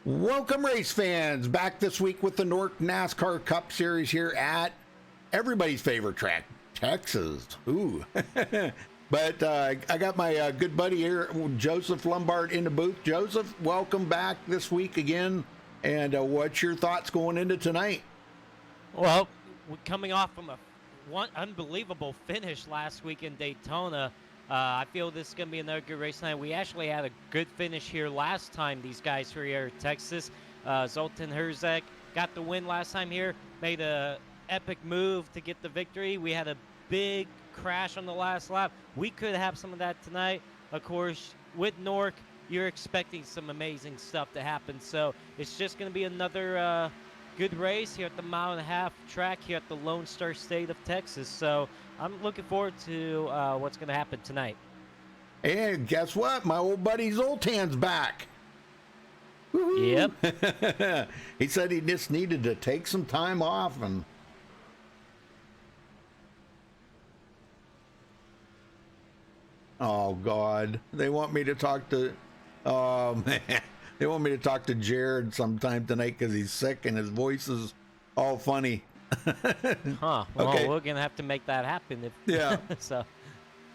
Welcome, race fans, back this week with the Nork NASCAR Cup Series here at everybody's favorite track, Texas. Ooh. But I got my good buddy here, Joseph Lombard, in the booth. Joseph, welcome back this week again. And what's your thoughts going into tonight? Well, we're coming off from one unbelievable finish last week in Daytona. I feel this is going to be another good race tonight. We actually had a good finish here last time these guys were here in Texas. Zoltan Herzeg got the win last time here, made a epic move to get the victory. We had a big crash on the last lap. We could have some of that tonight. Of course, with Nork, you're expecting some amazing stuff to happen. So it's just going to be another good race here at the mile-and-a-half track here at the Lone Star State of Texas. So I'm looking forward to what's going to happen tonight. And guess what? My old buddy Zoltan's back. Woo-hoo. Yep. He said he just needed to take some time off and... Oh, God. They want me to talk to... Oh, man. They want me to talk to Jared sometime tonight because he's sick and his voice is all funny. Huh. Well, okay. We're going to have to make that happen. Yeah. So.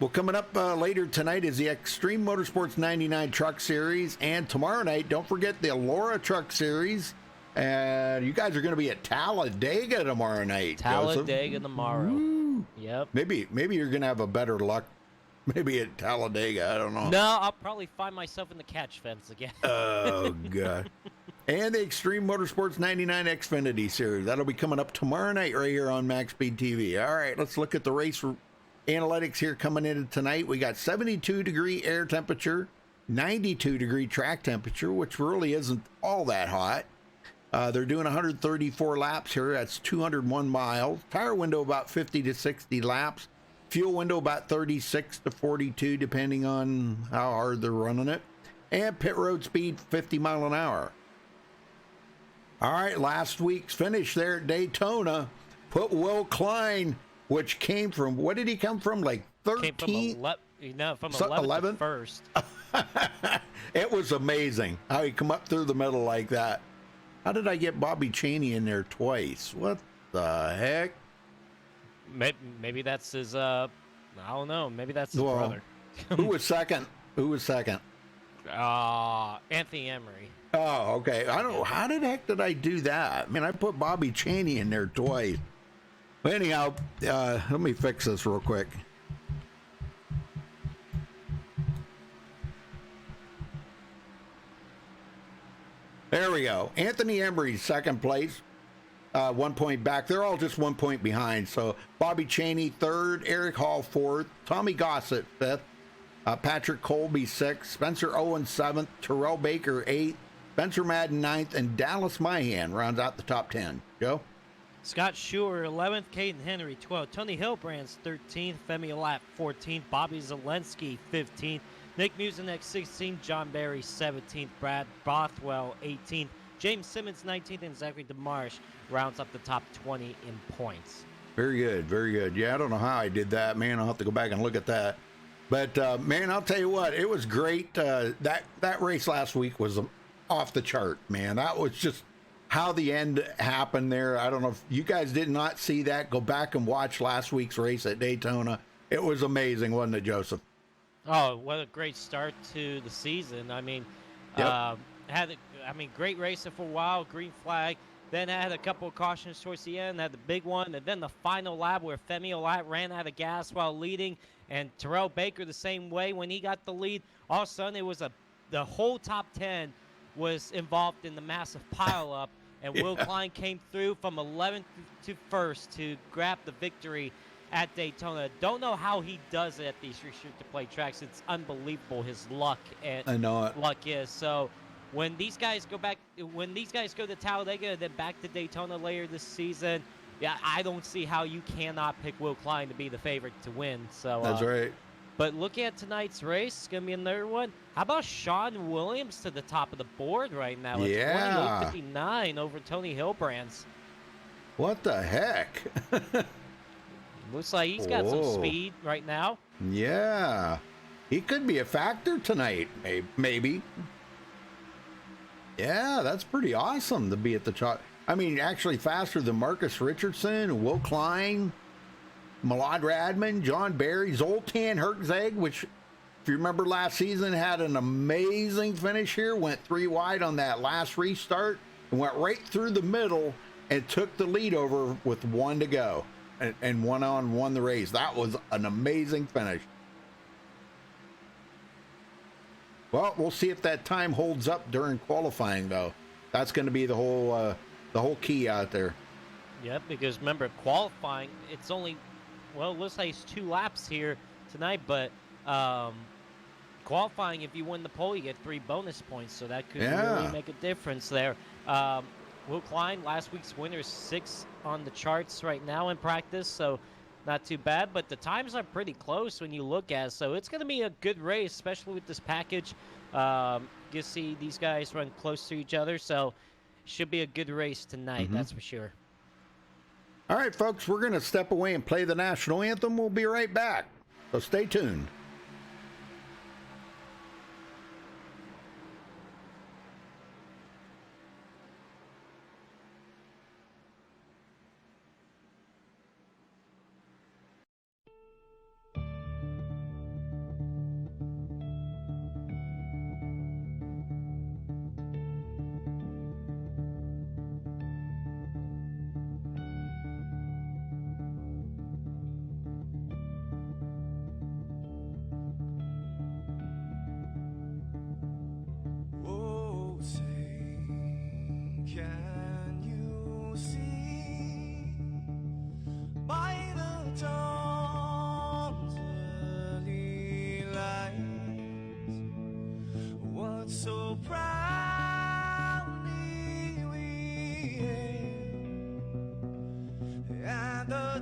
Well, coming up later tonight is the Extreme Motorsports 99 Truck Series. And tomorrow night, don't forget the Allura Truck Series. And you guys are going to be at Talladega tomorrow night. Talladega Joseph. tomorrow. Woo. Yep. Maybe you're going to have a better luck. Maybe at Talladega. I don't know. No, I'll probably find myself in the catch fence again. Oh, God. And the Extreme Motorsports 99 Xfinity Series. That'll be coming up tomorrow night right here on MaxSpeedTV. All right, let's look at the race analytics here coming in tonight. We got 72-degree air temperature, 92-degree track temperature, which really isn't all that hot. They're doing 134 laps here. That's 201 miles. Tire window about 50 to 60 laps. Fuel window about 36 to 42, depending on how hard they're running it. And pit road speed, 50 mile an hour. All right, last week's finish there at Daytona put Will Klein, which came from, what did he come from, like 13th? From 11th to first. It was amazing how he come up through the middle like that. How did I get Bobby Chaney in there twice? What the heck? Maybe that's his, I don't know. Maybe that's his brother. Who was second? Anthony Emery. Oh, okay. I don't know. How the heck did I do that? I mean, I put Bobby Chaney in there twice. But anyhow, let me fix this real quick. There we go. Anthony Emery, second place. 1 point back. They're all just 1 point behind. So Bobby Chaney, third. Eric Hall, fourth. Tommy Gossett, fifth. Patrick Colby, sixth. Spencer Owens, seventh. Terrell Baker, eighth. Spencer Madden, ninth. And Dallas Mahan rounds out the top 10. Joe? Scott Schuer, 11th. Caden Henry, 12th. Tony Hilbrands, 13th. Femi Olat, 14th. Bobby Zelensky, 15th. Nick Muzinek, 16th. John Barry, 17th. Brad Bothwell, 18th. James Simmons, 19th, and Zachary DeMarsh rounds up the top 20 in points. Very good, very good. Yeah, I don't know how I did that, man. I'll have to go back and look at that. But, man, I'll tell you what, it was great. That race last week was off the chart, man. That was just how the end happened there. I don't know if you guys did not see that. Go back and watch last week's race at Daytona. It was amazing, wasn't it, Joseph? Oh, what a great start to the season. I mean, yep. Great racing for a while, green flag. Then had a couple of cautions towards the end, had the big one, and then the final lap where Femi Olat ran out of gas while leading, and Terrell Baker the same way when he got the lead. All of a sudden, it was the whole top 10 was involved in the massive pileup, and Will Klein came through from 11th to first to grab the victory at Daytona. Don't know how he does it at these restricted play tracks. It's unbelievable his luck and I know it. luck is. So when these guys go to Talladega and then back to Daytona later this season, yeah, I don't see how you cannot pick Will Klein to be the favorite to win. So that's right. But looking at tonight's race, it's going to be another one. How about Sean Williams to the top of the board right now? Yeah. 28.59 over Tony Hilbrands. What the heck? Looks like he's got some speed right now. Yeah. He could be a factor tonight, maybe. Yeah, that's pretty awesome to be at the top. I mean, actually faster than Marcus Richardson, Will Klein, Milad Radman, John Barry, Zoltan Herczeg, which, if you remember last season, had an amazing finish here, went 3 wide on that last restart, and went right through the middle and took the lead over with 1 to go, and won the race. That was an amazing finish. Well, we'll see if that time holds up during qualifying, though. That's going to be the whole key out there. Yep, because remember, qualifying, it's only, well, looks like it's 2 laps here tonight, but qualifying, if you win the pole, you get 3 bonus points, so that could really make a difference there. Will Klein, last week's winner, is 6th on the charts right now in practice, so not too bad, but the times are pretty close when you look at it, so it's going to be a good race, especially with this package. You see these guys run close to each other, so should be a good race tonight, that's for sure. All right, folks, we're going to step away and play the national anthem. We'll be right back, so stay tuned.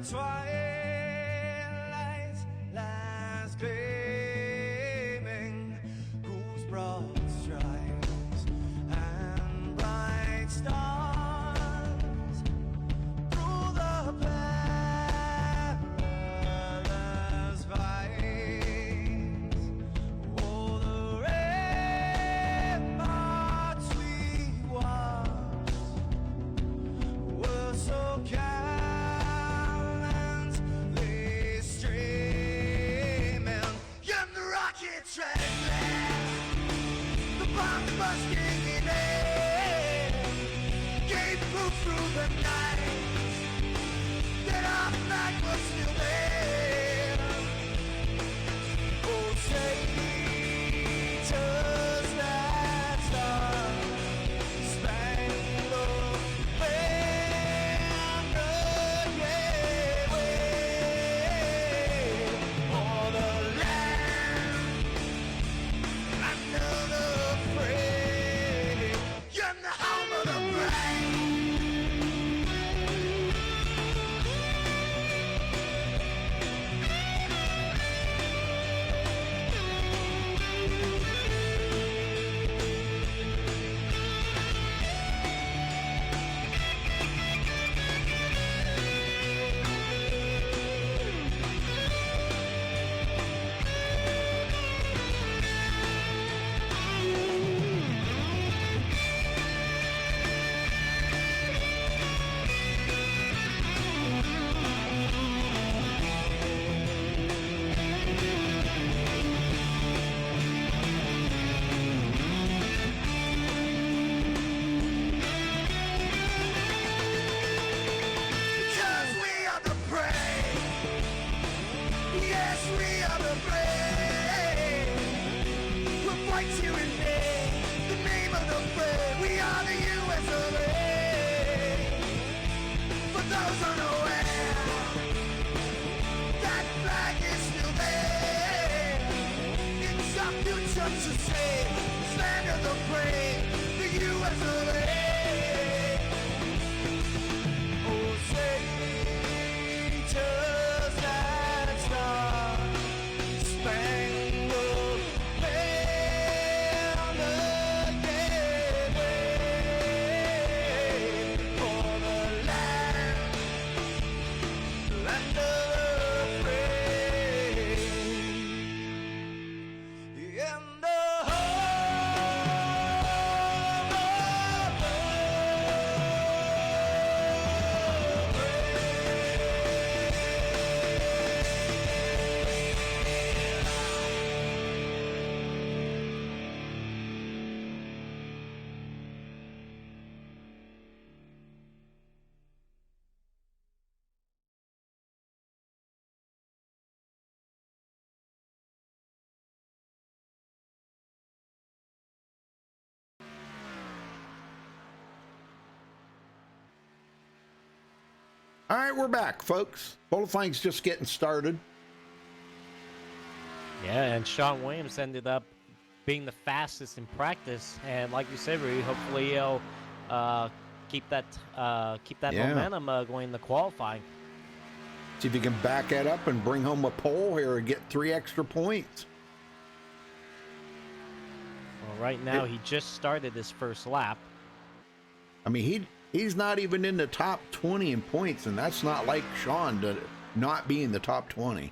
Twilight's last gleaming, whose broad stripes and bright stars through the perilous fights, oh, the ramparts we watched were so busting in air, gave proof through the night that our flag was still there. Oh, traitors that star-spangled banner, yeah, wave for the land under the to say, stand of the brave, the U.S. of A. Oh, traitors that star-spangled banner, yeah, wave for the land of the free. And the whole All right, we're back, folks. Qualifying's just getting started. Yeah, and Sean Williams ended up being the fastest in practice, and like you said, Rudy, hopefully he'll keep that Yeah. momentum going in the qualifying. See if he can back that up and bring home a pole here and get 3 extra points. Well, right now he just started his first lap. I mean, he's not even in the top 20 in points, and that's not like Sean to not be in the top 20.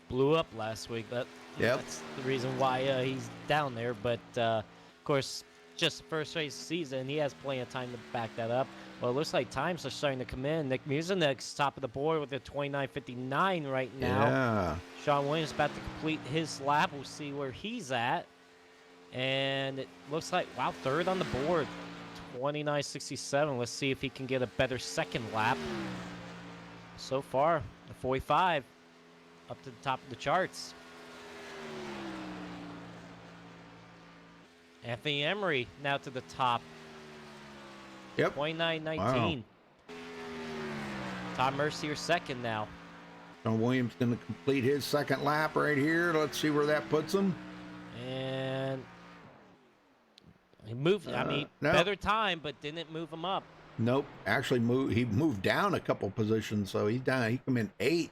Blew up last week. That's the reason why he's down there. But of course, just the first race of the season, he has plenty of time to back that up. Well, it looks like times are starting to come in. Nick Musenek's top of the board with a 29.59 right now. Yeah. Sean Williams about to complete his lap. We'll see where he's at. And it looks like, wow, third on the board, 29.67. Let's see if he can get a better second lap. So far, the 45 up to the top of the charts. Anthony Emery now to the top. Yep. 29.19. Wow. Tom Mercier second now. Sean Williams going to complete his second lap right here. Let's see where that puts him. And he moved, No. better time, but didn't move him up. Nope. Actually, he moved down a couple positions, so he's down. He come in 8th.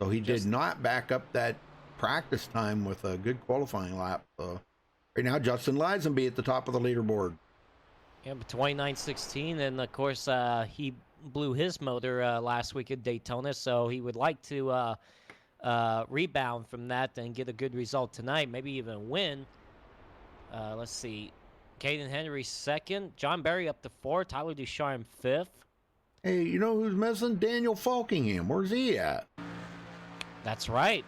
So he did not back up that practice time with a good qualifying lap. So right now, Justin Lisenby at the top of the leaderboard. Yeah, but 29.16, and of course he blew his motor last week at Daytona, so he would like to rebound from that and get a good result tonight, maybe even win. Let's see, Caden Henry second, John Berry up to 4, Tyler Ducharme 5th. Hey, you know who's missing? Daniel Falkingham. Where's he at? That's right.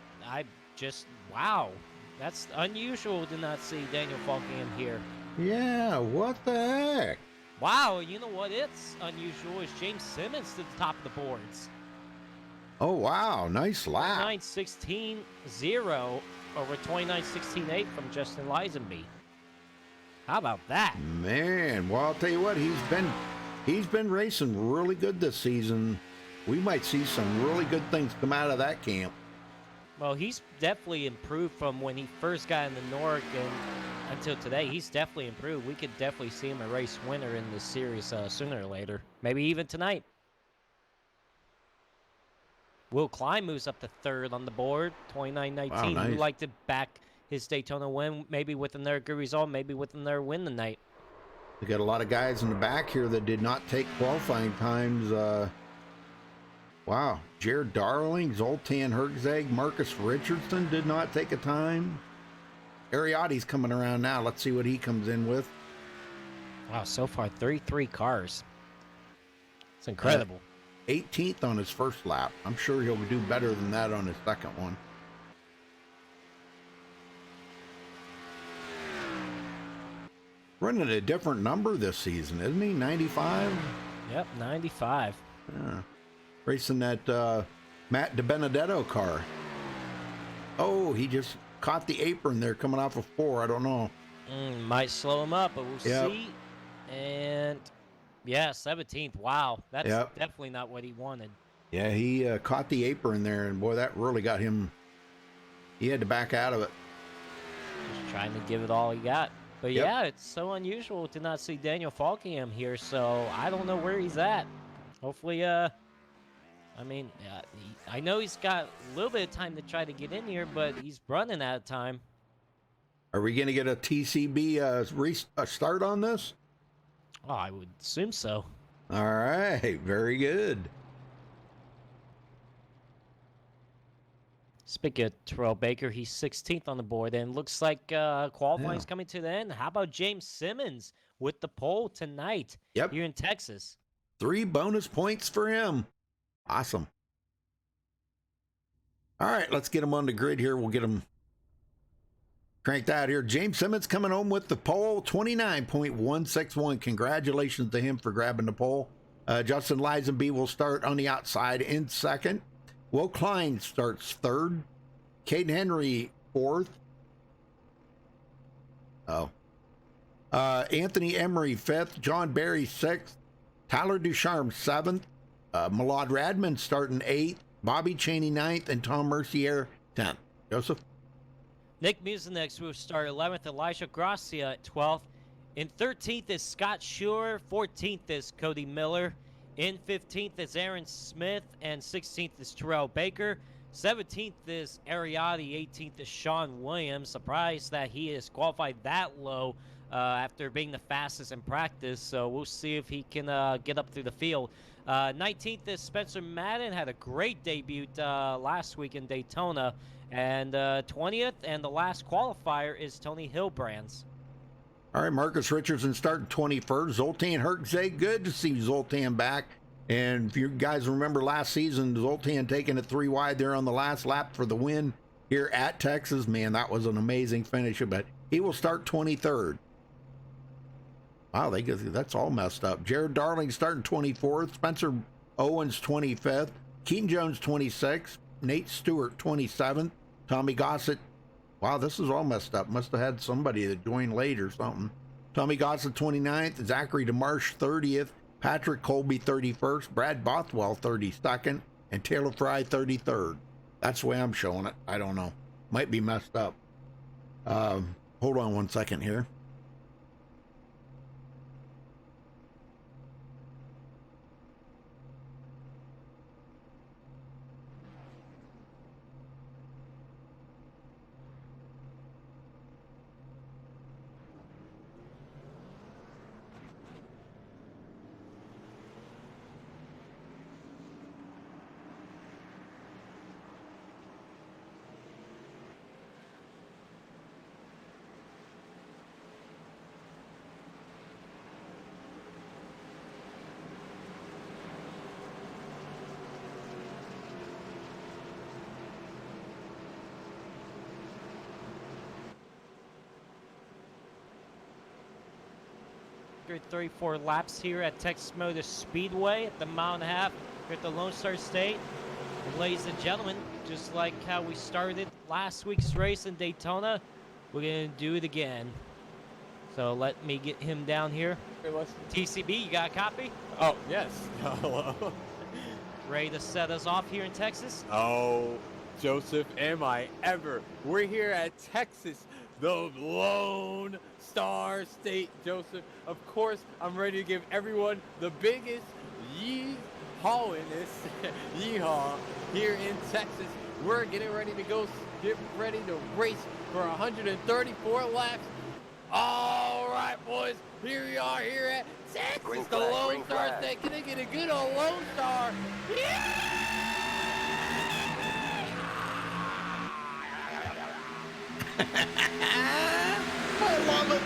Wow, that's unusual to not see Daniel Falkingham here. Yeah, what the heck? Wow, you know what? It's unusual is James Simmons to the top of the boards. Oh, wow. Nice lap. 29.16.0 over 29.16.8 from Justin Lisenby. How about that? Man, well, I'll tell you what, he's been racing really good this season. We might see some really good things come out of that camp. Well, he's definitely improved from when he first got in the NORC and until today. He's definitely improved. We could definitely see him a race winner in this series sooner or later. Maybe even tonight. Will Klein moves up to 3rd on the board, 29.19. Wow, nice. We'd like to back his Daytona win, maybe with another good result, maybe with another win tonight. We got a lot of guys in the back here that did not take qualifying times. Wow. Jared Darling, Zoltan Herzeg, Marcus Richardson did not take a time. Ariotti's coming around now. Let's see what he comes in with. Wow, so far 33 cars. It's incredible. 18th on his first lap. I'm sure he'll do better than that on his second one. Running a different number this season, isn't he? 95? Yep, 95. Yeah. Racing that Matt DiBenedetto car. Oh, he just caught the apron there coming off of 4. I don't know. Might slow him up, but we'll Yep. see. And yeah, 17th. Wow, that's Yep. definitely not what he wanted. Yeah, he caught the apron there, and boy, that really got him. He had to back out of it. Just trying to give it all he got. But Yep. yeah, it's so unusual to not see Daniel Falkingham here, so I don't know where he's at. Hopefully, I know he's got a little bit of time to try to get in here, but he's running out of time. Are we going to get a TCB start on this? Oh, I would assume so. All right, very good. Speaking of Terrell Baker, he's 16th on the board, and looks like qualifying's coming to the end. How about James Simmons with the pole tonight Yep. here in Texas? 3 bonus points for him. Awesome. All right, let's get him on the grid here. We'll get him cranked out here. James Simmons coming home with the pole, 29.161. Congratulations to him for grabbing the pole. Justin Lisenby will start on the outside in 2nd. Will Klein starts 3rd. Caden Henry 4th. Anthony Emery 5th. John Berry 6th. Tyler Ducharme 7th. Malad Radman starting 8th. Bobby Cheney 9th. And Tom Mercier 10th. Joseph? Nick Mucinex will start 11th. Elijah Gracia at 12th. In 13th is Scott Schuer. 14th is Cody Miller. In 15th is Aaron Smith. And 16th is Terrell Baker. 17th is Ariati. 18th is Sean Williams. Surprised that he is qualified that low after being the fastest in practice. So we'll see if he can get up through the field. 19th is Spencer Madden. Had a great debut last week in Daytona. And 20th and the last qualifier is Tony Hilbrands. All right, Marcus Richardson starting 21st. Zoltan Herkzeg, good to see Zoltan back. And if you guys remember last season, Zoltan taking it 3 wide there on the last lap for the win here at Texas. Man, that was an amazing finish, but he will start 23rd. Wow, that's all messed up. Jared Darling starting 24th. Spencer Owens 25th. Keaton Jones 26th. Nate Stewart 27th. Tommy Gossett. Wow, this is all messed up. Must have had somebody that joined late or something. Tommy Gossett 29th. Zachary DeMarsh 30th. Patrick Colby 31st. Brad Bothwell 32nd. And Taylor Fry 33rd. That's the way I'm showing it. I don't know. Might be messed up. Hold on one second here. After 34 laps here at Texas Motor Speedway at the mile and a half here at the Lone Star State. And ladies and gentlemen, just like how we started last week's race in Daytona, we're going to do it again. So let me get him down here. TCB, you got a copy? Oh, yes. Hello. Ready to set us off here in Texas? Oh, Joseph, am I ever. We're here at Texas, the Lone Star State, Joseph. Of course, I'm ready to give everyone the biggest yeehaw-iness, yeehaw, here in Texas. We're getting ready to go, get ready to race for 134 laps. All right, boys, here we are here at Texas, the Lone Star State. Can I get a good old Lone Star? Yeah! I love it.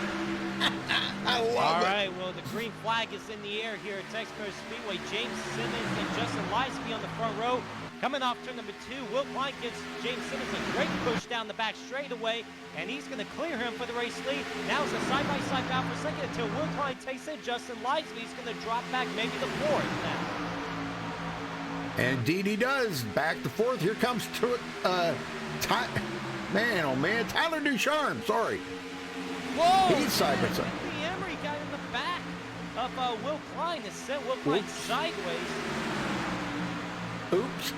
I love All it. right, well, the green flag is in the air here at Texas Motor Speedway. James Simmons and Justin Leisby on the front row. Coming off turn number 2, Will Klein gives James Simmons a great push down the back straightaway, and he's going to clear him for the race lead. Now it's a side-by-side battle for second until Will Klein takes it. Justin Leisby's going to drop back maybe the 4th now. And indeed he does. Back to 4th. Here comes man, oh man, Tyler Ducharme. Sorry. Whoa! He's side by side. Anthony Emery got in the back of Will Klein and sent Will Klein sideways. Oops.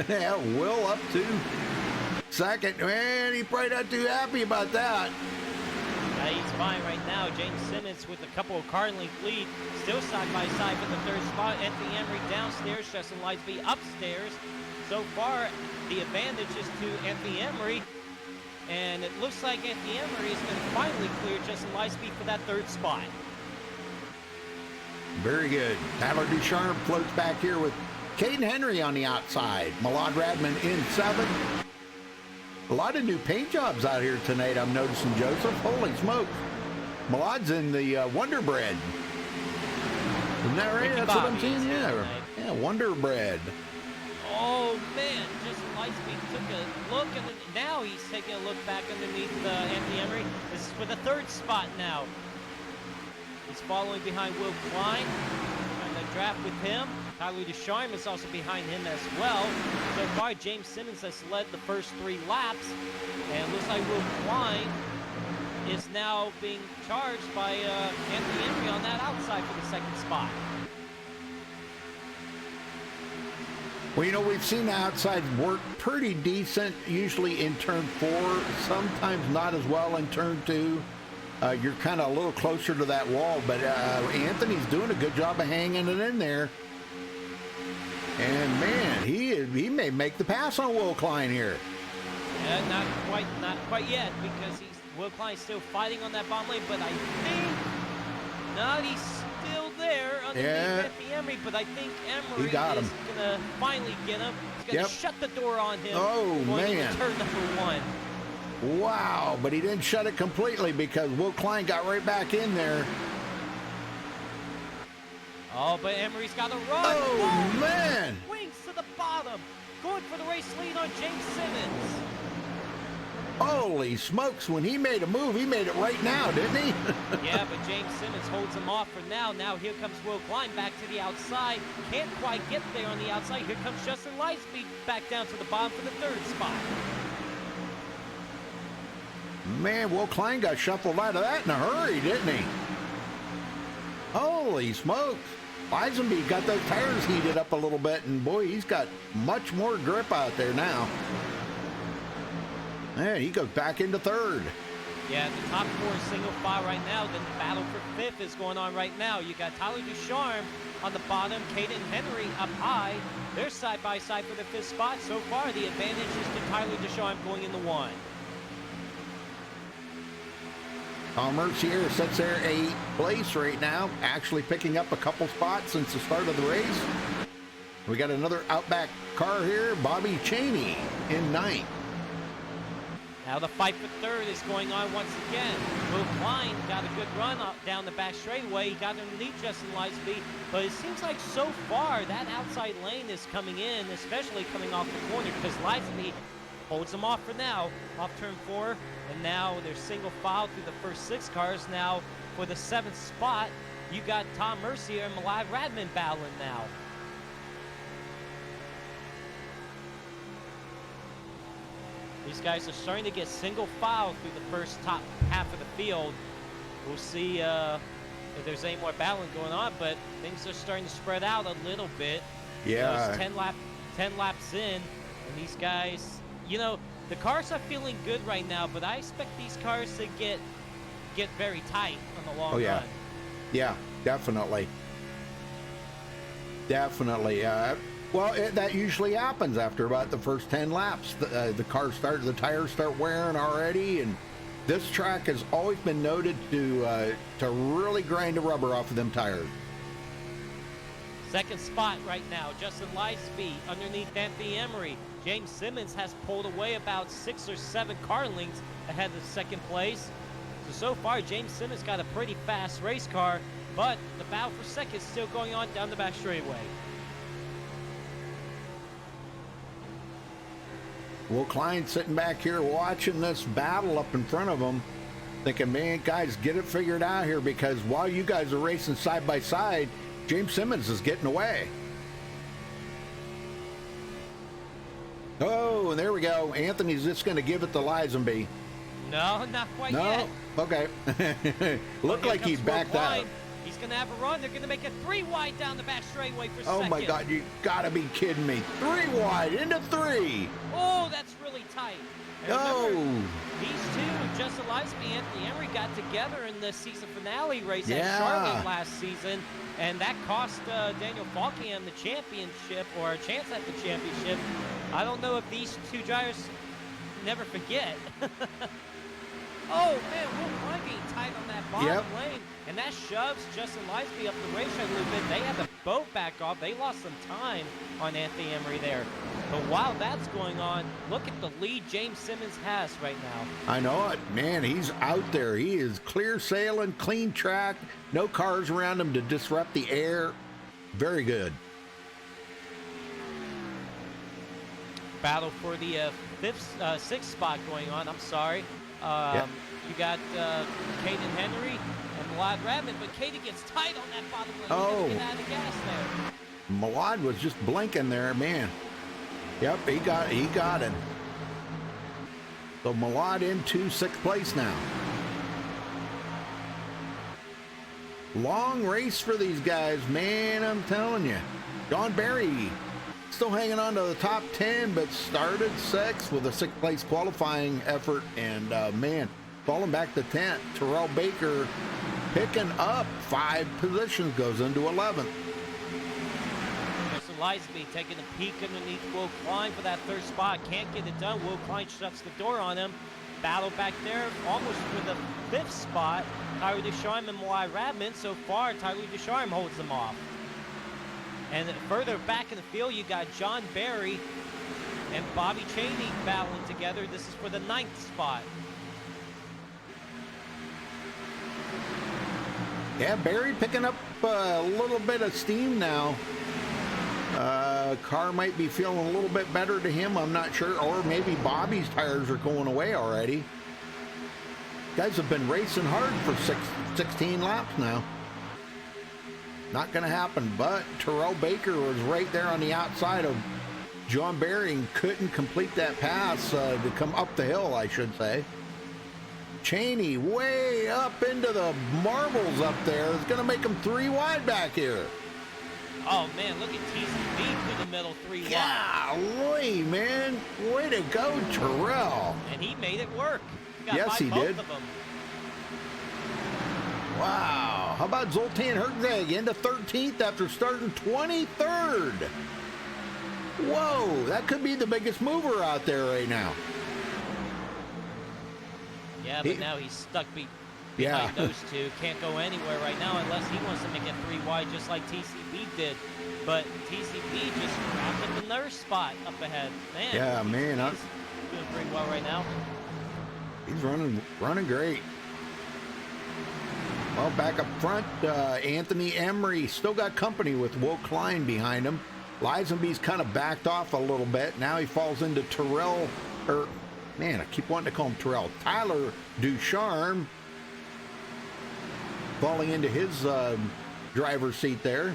Yeah, Will up to second. Man, he probably not too happy about that. He's fine right now. James Simmons with a couple of car length lead. Still side by side for the 3rd spot. Anthony Emery downstairs. Justin Leisby upstairs. So far, the advantage is to Anthony Emery. And it looks like Anthony Emery is going to finally clear Justin Leisby for that 3rd spot. Very good. Tyler Ducharme floats back here with Caden Henry on the outside. Malad Radman in 7th. A lot of new paint jobs out here tonight, I'm noticing, Joseph. Holy smokes. Malad's in the Wonder Bread. Isn't that right? Ricky That's what I'm Bobby seeing. is here Yeah. tonight. Yeah, Wonder Bread. Oh, man. Justin Leisby took a look, and now he's taking a look back underneath Anthony Emery. This is for the 3rd spot now. He's following behind Will Klein. Trying to draft with him. Tyler Ducharme is also behind him as well. So far, James Simmons has led the first 3 laps. And it looks like Will Klein is now being charged by Anthony Emery on that outside for the 2nd spot. Well, you know, we've seen the outside work pretty decent, usually in turn 4, sometimes not as well in turn 2. You're kind of a little closer to that wall, but Anthony's doing a good job of hanging it in there. And man, he may make the pass on Will Klein here. Yeah, not quite yet, because Will Klein's still fighting on that bottom lane, but I think he's still there underneath Effie Emery, but I think Emery is gonna finally get him. He's gonna shut the door on him. Oh man. Turn number 1. Wow, but he didn't shut it completely because Will Klein got right back in there. Oh, but Emery's got to run. Oh, man. Wings to the bottom. Going for the race lead on James Simmons. Holy smokes, when he made a move, he made it right now, didn't he? Yeah, but James Simmons holds him off for now. Now here comes Will Klein back to the outside. Can't quite get there on the outside. Here comes Justin Lightspeed back down to the bottom for the 3rd spot. Man, Will Klein got shuffled out of that in a hurry, didn't he? Holy smokes. Lisenby got those tires heated up a little bit, and boy, he's got much more grip out there now. Man, he goes back into 3rd. Yeah, the top 4 is single file right now. Then the battle for 5th is going on right now. You got Tyler Ducharme on the bottom, Caden Henry up high. They're side by side for the 5th spot. So far, the advantage is to Tyler Ducharme going in the 1. Tom Mercier sits there 8th place right now, actually picking up a couple spots since the start of the race. We got another Outback car here, Bobby Cheney in 9th. Now the fight for 3rd is going on once again. Will Klein got a good run up down the back straightaway. He got underneath Justin Lightspeed, but it seems like so far that outside lane is coming in, especially coming off the corner, because Lightspeed holds them off for now, off turn 4, and now they're single file through the first 6 cars. Now for the 7th spot, you got Tom Mercier and Malad Radman battling now. These guys are starting to get single file through the first top half of the field. We'll see if there's any more battling going on, but things are starting to spread out a little bit. Yeah. Those 10 laps in, and these guys, you know, the cars are feeling good right now, but I expect these cars to get very tight on the long run. Yeah, definitely. Definitely. Well, that usually happens after about the first 10 laps. The tires start wearing already, and this track has always been noted to really grind the rubber off of them tires. 2nd spot right now, Justin Lightspeed underneath Anthony Emery. James Simmons has pulled away about 6 or 7 car lengths ahead of 2nd place. So far, James Simmons got a pretty fast race car, but the battle for 2nd is still going on down the back straightaway. Will Klein sitting back here watching this battle up in front of him, thinking, man, guys, get it figured out here, because while you guys are racing side by side, James Simmons is getting away. Oh, and there we go. Anthony's just going to give it to Lisenby. No, not quite yet. No? Okay. Looked like he backed out. He's going to have a run. They're going to make it 3 wide down the back straightaway for 2nd. Oh, my God. You got to be kidding me. 3 wide into 3. Oh, that's really tight. And Oh. These two, Justin Lightspeed and Anthony Emery, got together in the season finale race Yeah. at Charlotte last season, and that cost Daniel Falkingham the championship, or a chance at the championship. I don't know if these 2 drivers never forget. Oh, man, Will Klein being tight on that bottom lane, and that shoves Justin Lightspeed up the racetrack a little bit. They had the boat back off. They lost some time on Anthony Emery there. But while that's going on, look at the lead James Simmons has right now. I know it. Man, he's out there. He is clear sailing, clean track, no cars around him to disrupt the air. Very good. Battle for the 6th spot going on. I'm sorry. You got Caden Henry and Malad Radman, but Caden gets tight on that bottom lane. Oh. He doesn't get out of gas there. Malad was just blinking there, man. Yep, he got him. So Malad into 6th place now. Long race for these guys, man, I'm telling you. John Barry still hanging on to the top 10, but started 6th with a 6th place qualifying effort. And man, falling back to 10th. Terrell Baker picking up 5 positions, goes into 11th. Justin Lisby taking a peek underneath Will Klein for that 3rd spot. Can't get it done. Will Klein shuts the door on him. Battle back there, almost for the 5th spot. Tyler Ducharme and Malai Radman. So far, Tyler Ducharme holds them off. And further back in the field, you got John Barry and Bobby Cheney battling together. This is for the 9th spot. Yeah, Barry picking up a little bit of steam now. Car might be feeling a little bit better to him, I'm not sure. Or maybe Bobby's tires are going away already. Guys have been racing hard for 16 laps now. Not going to happen, but Terrell Baker was right there on the outside of John Barry and couldn't complete that pass to come up the hill, I should say. Cheney way up into the marbles up there. It's going to make him 3 wide back here. Oh, man, look at TCB through the middle 3 wide. Golly, man. Way to go, Terrell. And he made it work. Got Yes, by he both did. of them. Wow. How about Zoltan Herzeg into 13th after starting 23rd? Whoa, that could be the biggest mover out there right now. Yeah, but now he's stuck behind Yeah. those two. Can't go anywhere right now unless he wants to make it 3 wide just like TCB did. But TCB just grabbed up another spot up ahead. Man, Yeah, man, he's doing pretty well right now. He's running great. Well, back up front, Anthony Emery still got company with Will Klein behind him. Lisenby's kind of backed off a little bit. Now he falls into Terrell, man, I keep wanting to call him Terrell. Tyler Ducharme falling into his driver's seat there.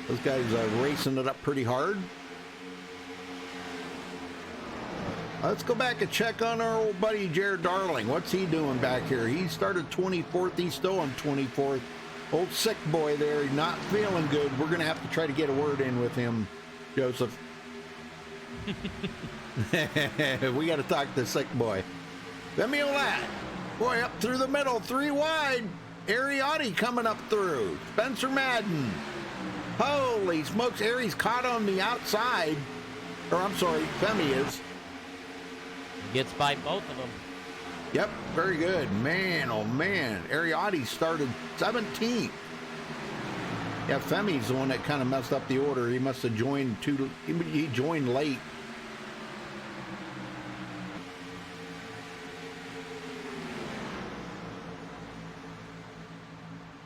Those guys racing it up pretty hard. Let's go back and check on our old buddy Jared Darling. What's he doing back here? He started 24th. He's still on 24th. Old sick boy there, not feeling good. We're going to have to try to get a word in with him, Joseph. We got to talk to the sick boy. Demi Olat. Boy, up through the middle, 3 wide. Ariotti coming up through. Spencer Madden. Holy smokes, Ari's caught on the outside. Or I'm sorry, Femi is. Gets by both of them. Yep, very good. Man, oh man. Ariotti started 17th. Yeah, Femi's the one that kind of messed up the order. He must have joined he joined late.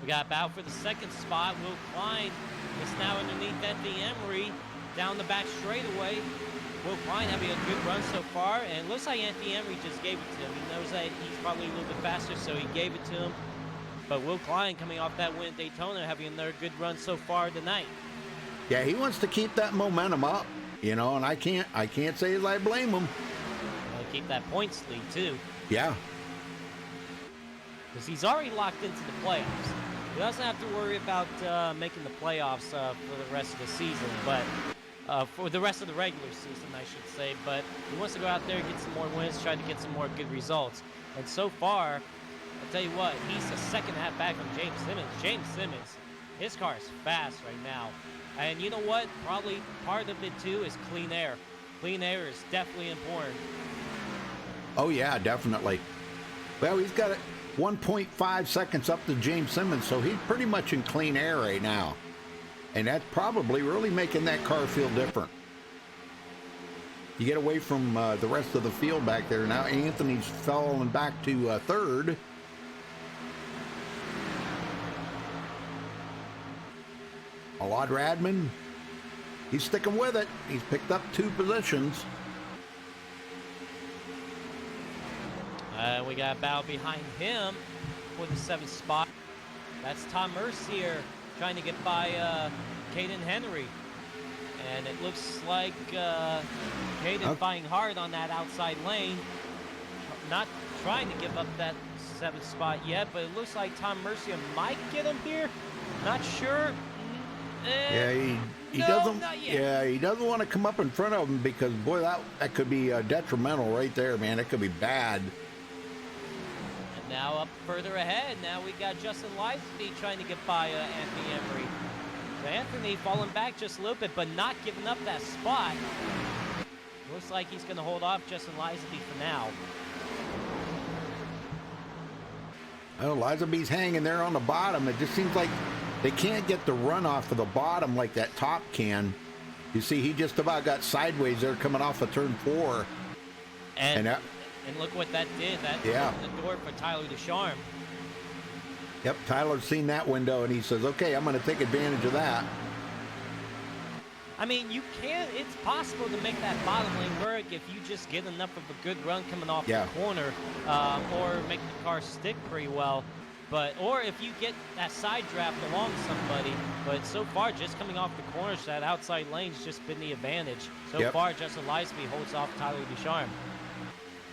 We got about for the 2nd spot. Will Klein is now underneath Anthony Emery down the back straightaway. Will Klein having a good run so far, and it looks like Anthony Emery just gave it to him. He knows that he's probably a little bit faster, so he gave it to him. But Will Klein coming off that win at Daytona, having another good run so far tonight. Yeah, he wants to keep that momentum up, you know, and I can't say as I blame him. Keep that points lead too, Yeah. because he's already locked into the playoffs. He doesn't have to worry about making the playoffs for the rest of the season, but for the rest of the regular season, I should say. But he wants to go out there, get some more wins, try to get some more good results. And so far, I'll tell you what, he's a 2nd half back from James Simmons. James Simmons, his car is fast right now. And you know what? Probably part of it too is clean air. Clean air is definitely important. Oh yeah, definitely. Well, he's got it 1.5 seconds up to James Simmons, so he's pretty much in clean air right now. And that's probably really making that car feel different. You get away from the rest of the field back there. Now Anthony's falling back to 3rd. Alad Radman, he's sticking with it. He's picked up 2 positions. We got a battle behind him for the 7th spot. That's Tom Mercier trying to get by Caden Henry. And it looks like Caden fighting hard on that outside lane. Not trying to give up that 7th spot yet, but it looks like Tom Mercier might get him here. Not sure. Yeah, he no, doesn't. not yet. Yeah, he doesn't want to come up in front of him because boy, that could be detrimental right there, man. It could be bad. And now up further ahead. Now we got Justin Leisby trying to get by Anthony Emery. So Anthony falling back just a little bit, but not giving up that spot. Looks like he's going to hold off Justin Leisby for now. Oh, Lizabee's hanging there on the bottom. It just seems like they can't get the run off of the bottom like that top can. You see, he just about got sideways there coming off of turn 4. And look what that did. That opened the door for Tyler Ducharme. Yep, Tyler's seen that window, and he says, okay, I'm going to take advantage of that. I mean, it's possible to make that bottom lane work if you just get enough of a good run coming off the corner, or make the car stick pretty well. Or if you get that side draft along somebody, but so far just coming off the corners, that outside lane's just been the advantage. So far, Justin Leisby holds off Tyler Ducharme.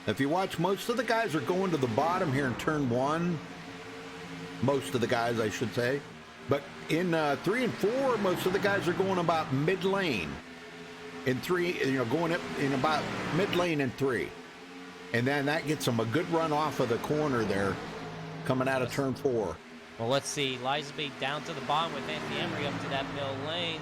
If you watch, most of the guys are going to the bottom here in turn 1. Most of the guys, I should say. But in 3 and 4, most of the guys are going about mid lane. In 3, going up in about mid lane in 3. And then that gets them a good run off of the corner there, coming out of turn 4. Well, let's see. Leisby down to the bottom with Anthony Emery up to that middle lane.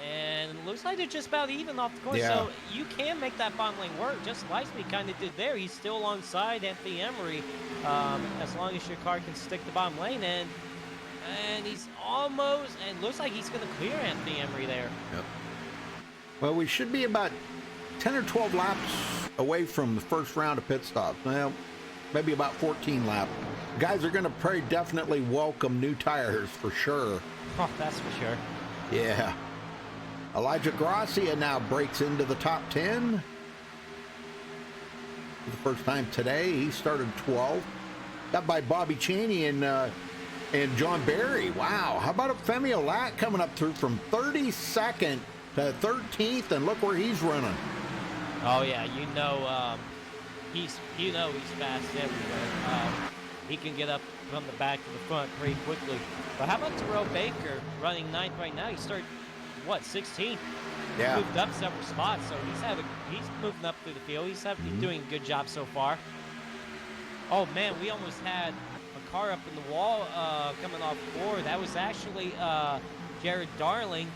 And it looks like they're just about even off the course. So you can make that bottom lane work, just Leisby kind of did there. He's still alongside Anthony Emery, as long as your car can stick the bottom lane in. And he's almost, and looks like he's going to clear Anthony Emery there. Yep. Well, we should be about 10 or 12 laps away from the first round of pit stops. Well, maybe about 14 laps. Guys are going to pretty definitely welcome new tires for sure. Oh, that's for sure. Yeah. Elijah Gracia now breaks into the top 10. For the first time today, he started 12th. Got by Bobby Chaney and John Barry. Wow. How about Femi Olat coming up through from 32nd to 13th, and look where he's running. Oh yeah, he's fast everywhere. He can get up from the back to the front pretty quickly. But how about Terrell Baker running 9th right now? He started 16th. Yeah. Moved up several spots, so he's moving up through the field. He's doing a good job so far. Oh man, we almost had a car up in the wall coming off 4. That was actually Jared Darling.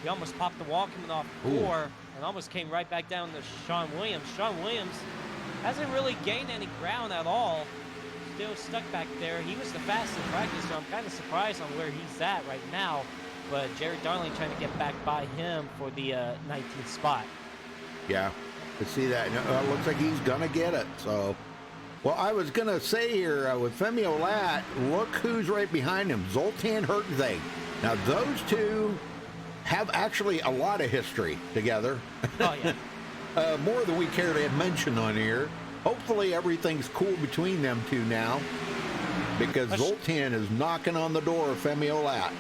He almost popped the wall coming off 4 and almost came right back down to Sean Williams. Sean Williams hasn't really gained any ground at all. Still stuck back there. He was the fastest in practice, so I'm kind of surprised on where he's at right now. But Jared Darling trying to get back by him for the 19th spot. Yeah, to see that. It looks like he's going to get it. So, well, I was going to say here with Femi Olat, look who's right behind him, Zoltan Hertzeg. Now, those two have actually a lot of history together. Oh, yeah. More than we care to mention on here. Hopefully everything's cool between them two now, because Zoltan is knocking on the door of Femi Olat.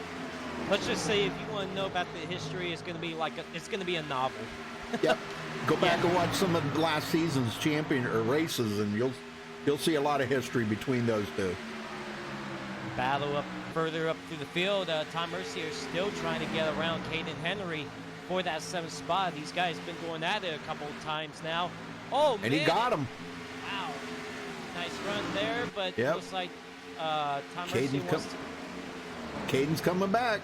Let's just say if you want to know about the history, it's going to be it's going to be a novel. Yep. Go back and watch some of last season's champion or races, and you'll see a lot of history between those two. Battle up further up through the field. Tom Mercier still trying to get around Caden Henry for that 7th spot. These guys have been going at it a couple of times now. Oh, man. And he got him. Wow. Nice run there, but it looks like Tom Mercier wants to... Caden's coming back.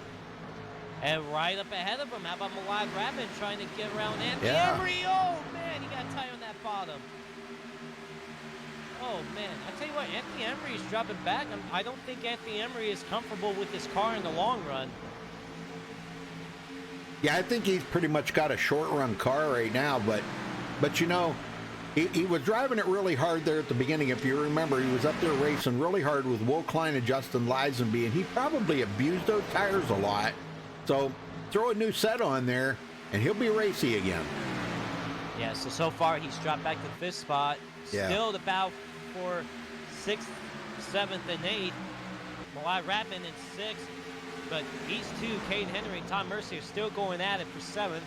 And right up ahead of him, how about Malad Rabin trying to get around Anthony Emery? Oh, man, he got tight on that bottom. Oh, man, I tell you what, Anthony Emery is dropping back. I don't think Anthony Emery is comfortable with this car in the long run. Yeah, I think he's pretty much got a short-run car right now, but you know, he was driving it really hard there at the beginning. If you remember, he was up there racing really hard with Will Klein and Justin Lisenby, and he probably abused those tires a lot. So throw a new set on there, and he'll be racy again. Yeah, so far he's dropped back to the 5th spot. Still the battle for 6th, 7th, and 8th. Malad Rabin in 6th. But these two, Caden Henry and Tom Mercier, still going at it for 7th.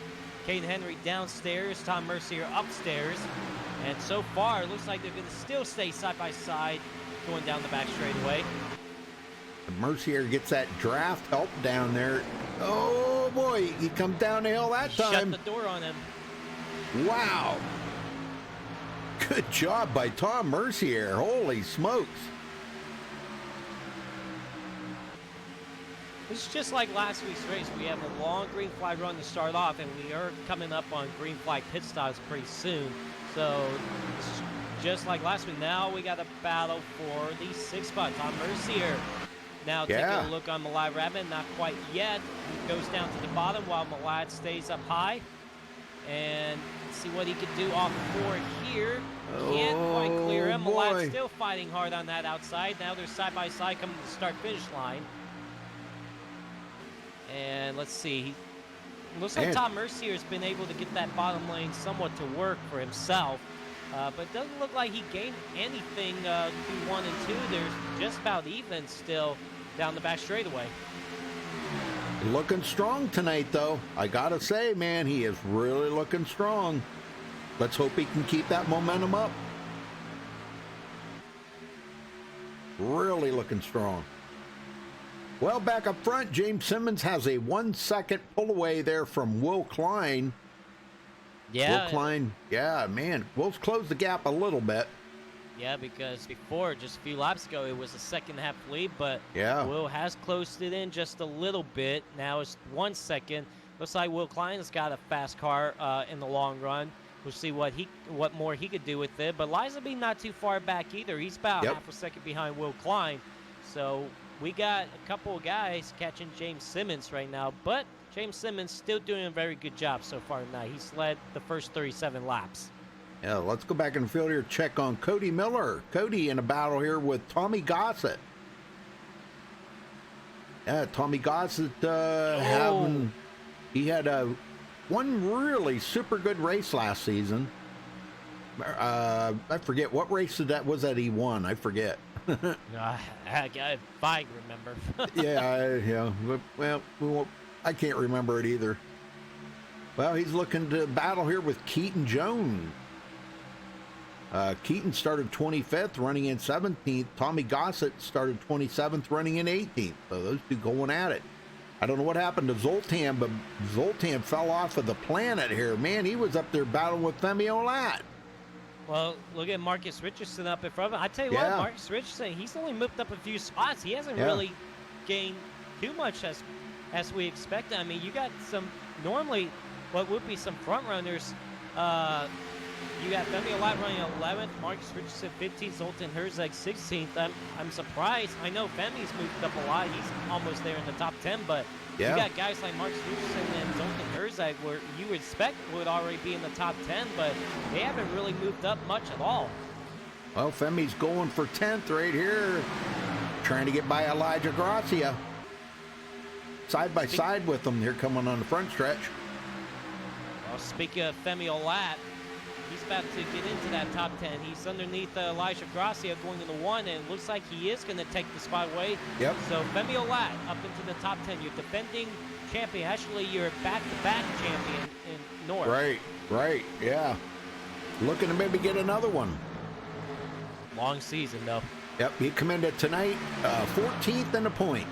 Caden Henry downstairs, Tom Mercier upstairs. And so far, it looks like they're going to still stay side by side going down the back straightaway. Mercier gets that draft help down there. Oh boy, he comes down the hill that time. Shut the door on him. Wow. Good job by Tom Mercier. Holy smokes. It's just like last week's race. We have a long green flag run to start off, and we are coming up on green flag pit stops pretty soon. So, it's just like last week, now we got a battle for the 6th spot. Tom Mercier now taking a look on Malad Rabbit. Not quite yet. He goes down to the bottom while Malad stays up high. And see what he can do off 4 here. Can't quite clear him. Malad's still fighting hard on that outside. Now they're side by side coming to the start-finish line. And let's see. Looks like Tom Mercier has been able to get that bottom lane somewhat to work for himself. But it doesn't look like he gained anything through 1 and 2. There's just about even still down the back straightaway. Looking strong tonight, though. I gotta say, man, he is really looking strong. Let's hope he can keep that momentum up. Really looking strong. Well, back up front, James Simmons has a 1-second pull away there from Will Klein. Yeah. Will Klein, yeah, man. Will's closed the gap a little bit. Yeah, because before, just a few laps ago, it was a second-half lead, but yeah, Will has closed it in just a little bit. Now it's 1 second. Looks like Will Klein has got a fast car in the long run. We'll see what more he could do with it. But Lizaby not too far back either. He's about half a second behind Will Klein. So we got a couple of guys catching James Simmons right now, but James Simmons still doing a very good job so far tonight. He's led the first 37 laps. Yeah, let's go back in the field here, check on Cody Miller. Cody in a battle here with Tommy Gossett. Yeah, Tommy Gossett he had one really super good race last season. I forget what race was that he won. I forget. If I remember. yeah. Well, I can't remember it either. Well, he's looking to battle here with Keaton Jones. Keaton started 25th, running in 17th. Tommy Gossett started 27th, running in 18th. So those two going at it. I don't know what happened to Zoltan, but Zoltan fell off of the planet here. Man, he was up there battling with Femi Olat. Well, look at Marcus Richardson up in front of him. I tell you what, Marcus Richardson, he's only moved up a few spots. He hasn't really gained too much as we expected. I mean, you got some, normally what would be some front runners. You got Femi Olat running 11th, Marcus Richardson 15th, Zoltan Herzog 16th. I'm surprised. I know Femi's moved up a lot. He's almost there in the top 10, but you got guys like Marcus Richardson and Zoltan Herzog where you would expect would already be in the top 10, but they haven't really moved up much at all. Well, Femi's going for 10th right here, trying to get by Elijah Gracia. Side by side with them here coming on the front stretch. Well, speaking of Femi Olat, he's about to get into that top 10. He's underneath Elijah Gracia going into 1, and it looks like he is going to take the spot away. Yep. So Femi Olat up into the top 10. You're defending champion. Actually, you're back-to-back champion in North. Right, yeah. Looking to maybe get another one. Long season, though. Yep, he commended tonight, 14th in the point.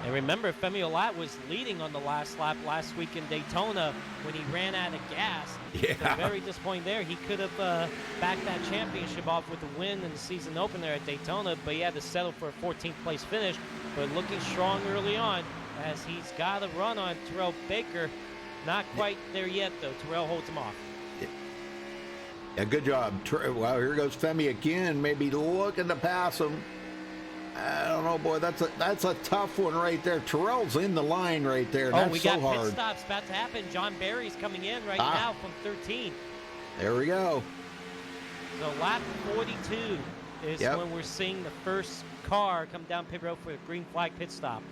And remember, Femi Olat was leading on the last lap last week in Daytona when he ran out of gas. Yeah. So very disappointing there. He could have backed that championship off with a win in the season opener at Daytona, but he had to settle for a 14th place finish. But looking strong early on as he's got a run on Terrell Baker. Not quite there yet, though. Terrell holds him off. Yeah, good job. Well, here goes Femi again, maybe looking to pass him. I don't know, boy. That's a tough one right there. Terrell's in the line right there. That's we so got hard. pit stops about to happen. John Barry's coming in right now from 13. There we go. So lap 42 is when we're seeing the first car come down pit road for the green flag pit stop.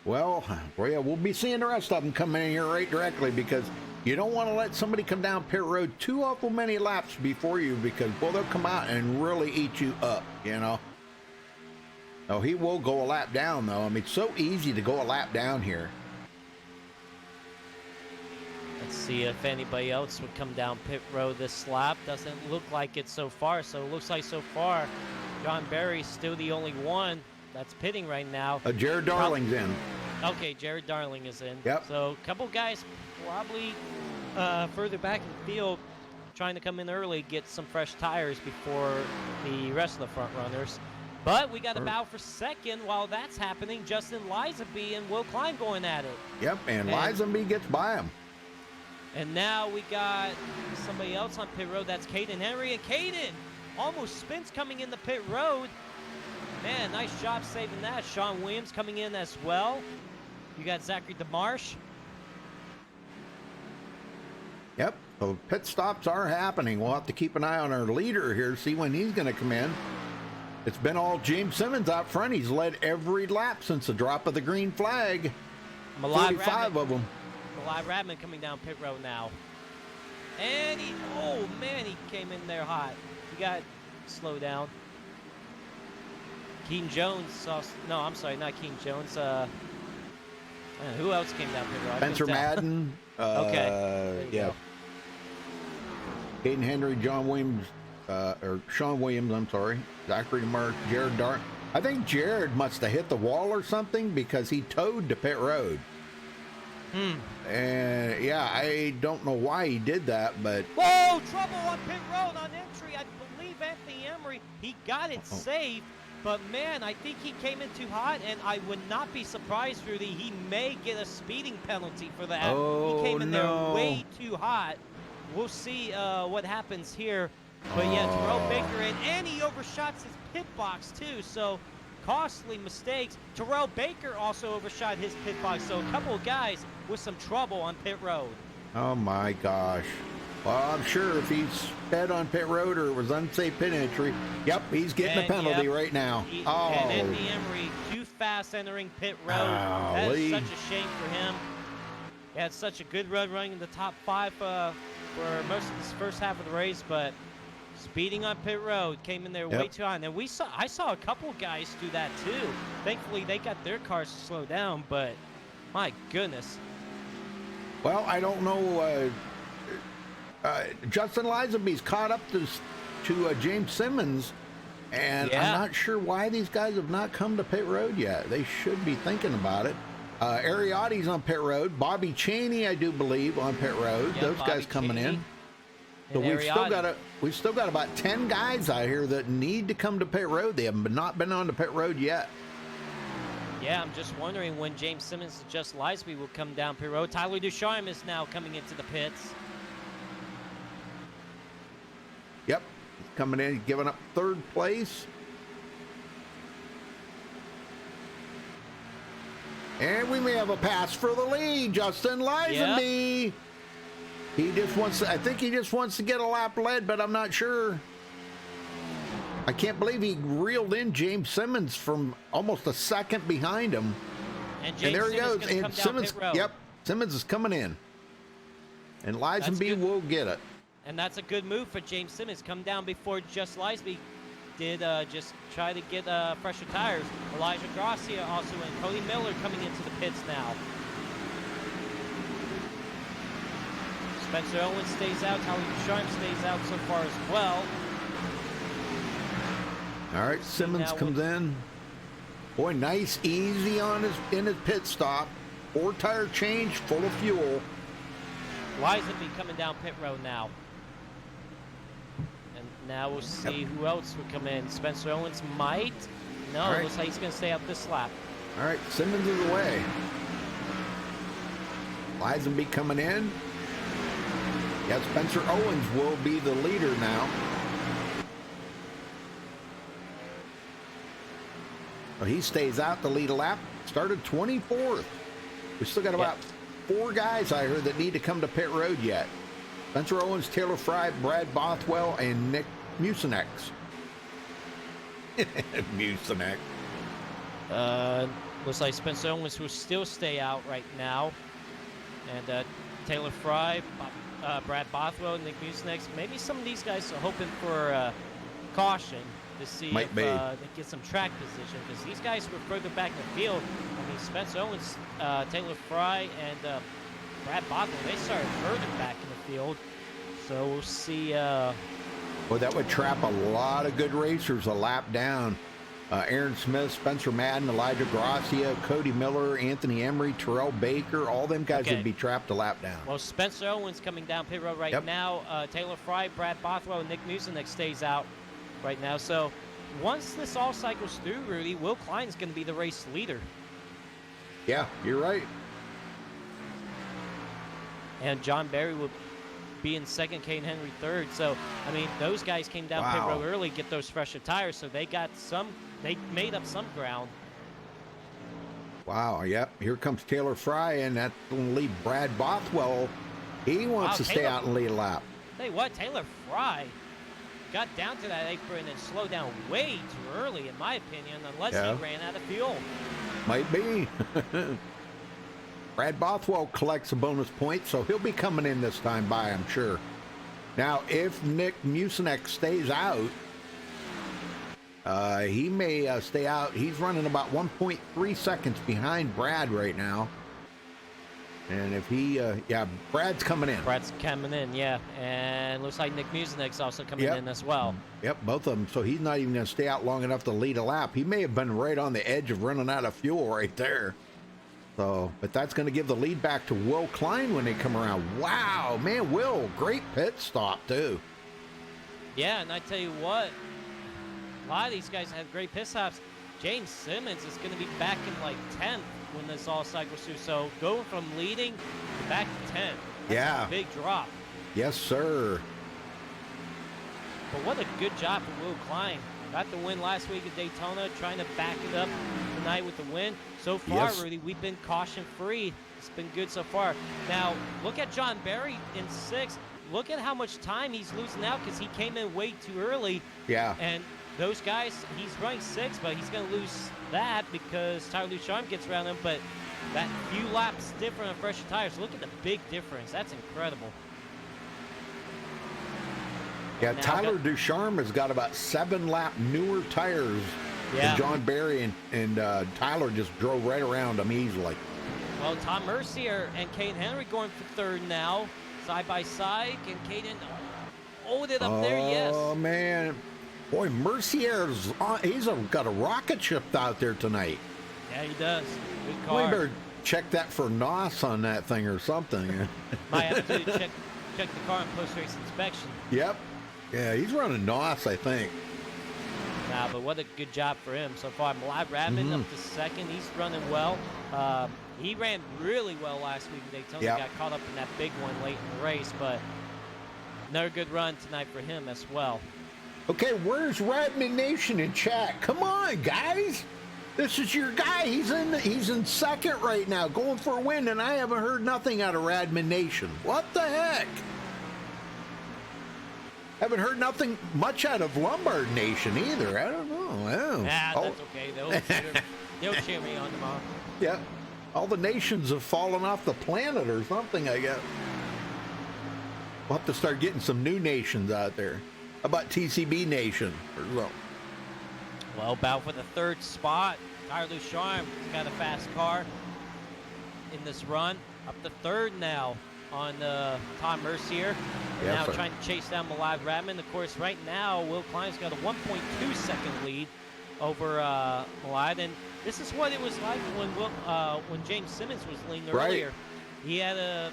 Well, yeah, we'll be seeing the rest of them coming in here right directly because you don't want to let somebody come down pit road too awful many laps before you because, well, they'll come out and really eat you up, you know. Oh, he will go a lap down, though. I mean, it's so easy to go a lap down here. Let's see if anybody else would come down pit road this lap. Doesn't look like it so far. So it looks like so far, John Barry's still the only one that's pitting right now. Jared Darling's in. Okay, Jared Darling is in. Yep. So a couple guys probably further back in the field trying to come in early, get some fresh tires before the rest of the front runners. But we got a battle for second while that's happening. Justin Lizaby and Will Klein going at it. Yep, and Lizaby gets by him. And now we got somebody else on pit road. That's Caden Henry. And Caden almost spins coming in the pit road. Man, nice job saving that. Sean Williams coming in as well. You got Zachary DeMarsh. Yep, so pit stops are happening. We'll have to keep an eye on our leader here, see when he's going to come in. It's been all James Simmons out front. He's led every lap since the drop of the green flag. 45 of them. Malai Radman coming down pit road now. And oh man, he came in there hot. He got slowed down. Keaton Jones, no, I'm sorry, not Keaton Jones. Who else came down pit road? Spencer Madden. Okay. Yeah. Caden Henry, John Williams, or Sean Williams, I'm sorry. Zachary DeMark, Jared Dart. I think Jared must have hit the wall or something because he towed to pit road. And yeah, I don't know why he did that, but whoa, trouble on pit road on entry. I believe Anthony Emery, he got it saved, but man, I think he came in too hot, and I would not be surprised, Rudy, he may get a speeding penalty for that. He came in there way too hot. We'll see what happens here. But yeah, Terrell Baker, and he overshots his pit box too, so costly mistakes. Terrell Baker also overshot his pit box, so a couple of guys with some trouble on pit road. oh my gosh. Well, I'm sure if he's sped on pit road or it was unsafe pit entry, yep, he's getting a penalty right now. And Anthony Emery too fast entering pit road. That is such a shame for him. He had such a good run running in the top 5 for most of this first half of the race, but speeding on pit road, came in there way too high. And then I saw a couple guys do that too. Thankfully, they got their cars to slow down, but my goodness. Well, I don't know. Justin Lizaby's caught up to James Simmons, and I'm not sure why these guys have not come to pit road yet. They should be thinking about it. Ariotti's on pit road. Bobby Cheney, I do believe, on pit road. Those Bobby guys coming Cheney in. So we've still got about 10 guys out here that need to come to pit road. They have not been on the pit road yet. Yeah, I'm just wondering when James Simmons and Just Lizaby will come down pit road. Tyler Ducharme is now coming into the pits. Yep, coming in, giving up 3rd place. And we may have a pass for the lead. Justin Lizaby. Yep. He just wants to, I think he just wants to get a lap led, but I'm not sure. I can't believe he reeled in James Simmons from almost a second behind him. And there he goes. And Simmons, Simmons is coming in. And Lizaby will get it. And that's a good move for James Simmons. Come down before Just Lizaby did just try to get fresher tires. Elijah Gracia also in. Cody Miller coming into the pits now. Spencer Owens stays out. Tyler Ducharme stays out so far as well. All right, Simmons comes in. Boy, nice, easy on in his pit stop. 4-tire change, full of fuel. Lizaby coming down pit road now. And now we'll see who else would come in. Spencer Owens might. No, it looks like he's going to stay out this lap. All right, Simmons is away. Lizaby coming in. Yeah, Spencer Owens will be the leader now. Well, he stays out to lead a lap. Started 24th. We still got about 4 guys out here that need to come to pit road yet. Spencer Owens, Taylor Fry, Brad Bothwell, and Nick Mucinex. Mucinex. Looks like Spencer Owens will still stay out right now. And Taylor Fry, Brad Bothwell, Nick Mucinex. Maybe some of these guys are hoping for caution to see if they get some track position, because these guys were further back in the field. I mean, Spencer Owens, Taylor Fry, and Brad Bothwell, they started further back in the field. So we'll see. Well, that would trap a lot of good racers a lap down. Aaron Smith, Spencer Madden, Elijah Gracia, Cody Miller, Anthony Emery, Terrell Baker, all them guys Okay. would be trapped a lap down. Well, Spencer Owens coming down pit road right Yep. now. Taylor Fry, Brad Bothwell, and Nick Musenek stays out right now. So once this all cycles through, Rudy, Will Klein's going to be the race leader. Yeah, you're right. And John Barry will be in second, Kane Henry third. So, I mean, those guys came down pit Wow. road early, get those fresher tires, so they made up some ground. Wow, yep. Here comes Taylor Fry, and that's going to lead Brad Bothwell. He wants Wow, to stay Taylor- out and lead a lap. Tell you what, Taylor Fry got down to that apron and slowed down way too early, in my opinion, unless Yeah. he ran out of fuel. Might be. Brad Bothwell collects a bonus point, so he'll be coming in this time by, I'm sure. Now, if Nick Musenek stays out, he may stay out. He's running about 1.3 seconds behind Brad right now. And if he, Brad's coming in. Brad's coming in, yeah. And looks like Nick Musenek's also coming Yep. in as well. Yep, both of them. So he's not even going to stay out long enough to lead a lap. He may have been right on the edge of running out of fuel right there. So, but that's going to give the lead back to Will Klein when they come around. Wow, man, Will, great pit stop too. Yeah, and I tell you what, a lot of these guys have great pit stops. James Simmons is going to be back in like 10th when this all cycles through. So going from leading to back to 10th. That's Yeah. a big drop. Yes, sir. But what a good job for Will Klein. Got the win last week at Daytona, trying to back it up tonight with the win. So far, Yes. Rudy, we've been caution-free. It's been good so far. Now, look at John Barry in 6th. Look at how much time he's losing out because he came in way too early. Yeah. And those guys, he's running 6th, but he's going to lose that because Tyler Ducharme gets around him. But that few laps different on fresher tires. Look at the big difference. That's incredible. Yeah, Now Tyler Ducharme has got about 7 lap newer tires Yeah. than John Barry, and Tyler just drove right around him easily. Well, Tom Mercier and Kane Henry going for 3rd now, side by side. Can Caden hold it up there? Yes. Oh, man. Boy, Mercier's he's got a rocket ship out there tonight. Yeah, he does. Good We car. better check that for NOS on that thing or something. Might have to check the car in post-race inspection. Yep. Yeah, he's running NOS, I think. Nah, but what a good job for him so far. Malad Radman up to 2nd. He's running well. He ran really well last week in Daytona. Yep. Got caught up in that big one late in the race, but another good run tonight for him as well. Okay, where's Radman Nation in chat? Come on, guys. This is your guy. He's in 2nd right now, going for a win, and I haven't heard nothing out of Radman Nation. What the heck? Haven't heard nothing much out of Lombard Nation either. I don't know. Oh. Nah, Oh, that's okay. They'll cheer me on tomorrow. yeah. All the nations have fallen off the planet or something, I guess. We'll have to start getting some new nations out there. How about TCB Nation? Well, battle for the 3rd spot. Tyler Ducharme has got a fast car in this run. Up to 3rd now on Tom Mercier. Yeah, Now sir. trying to chase down Malad Radman. Of course, right now, Will Klein's got a 1.2 second lead over Malad. And this is what it was like when James Simmons was leading Right. earlier. He had a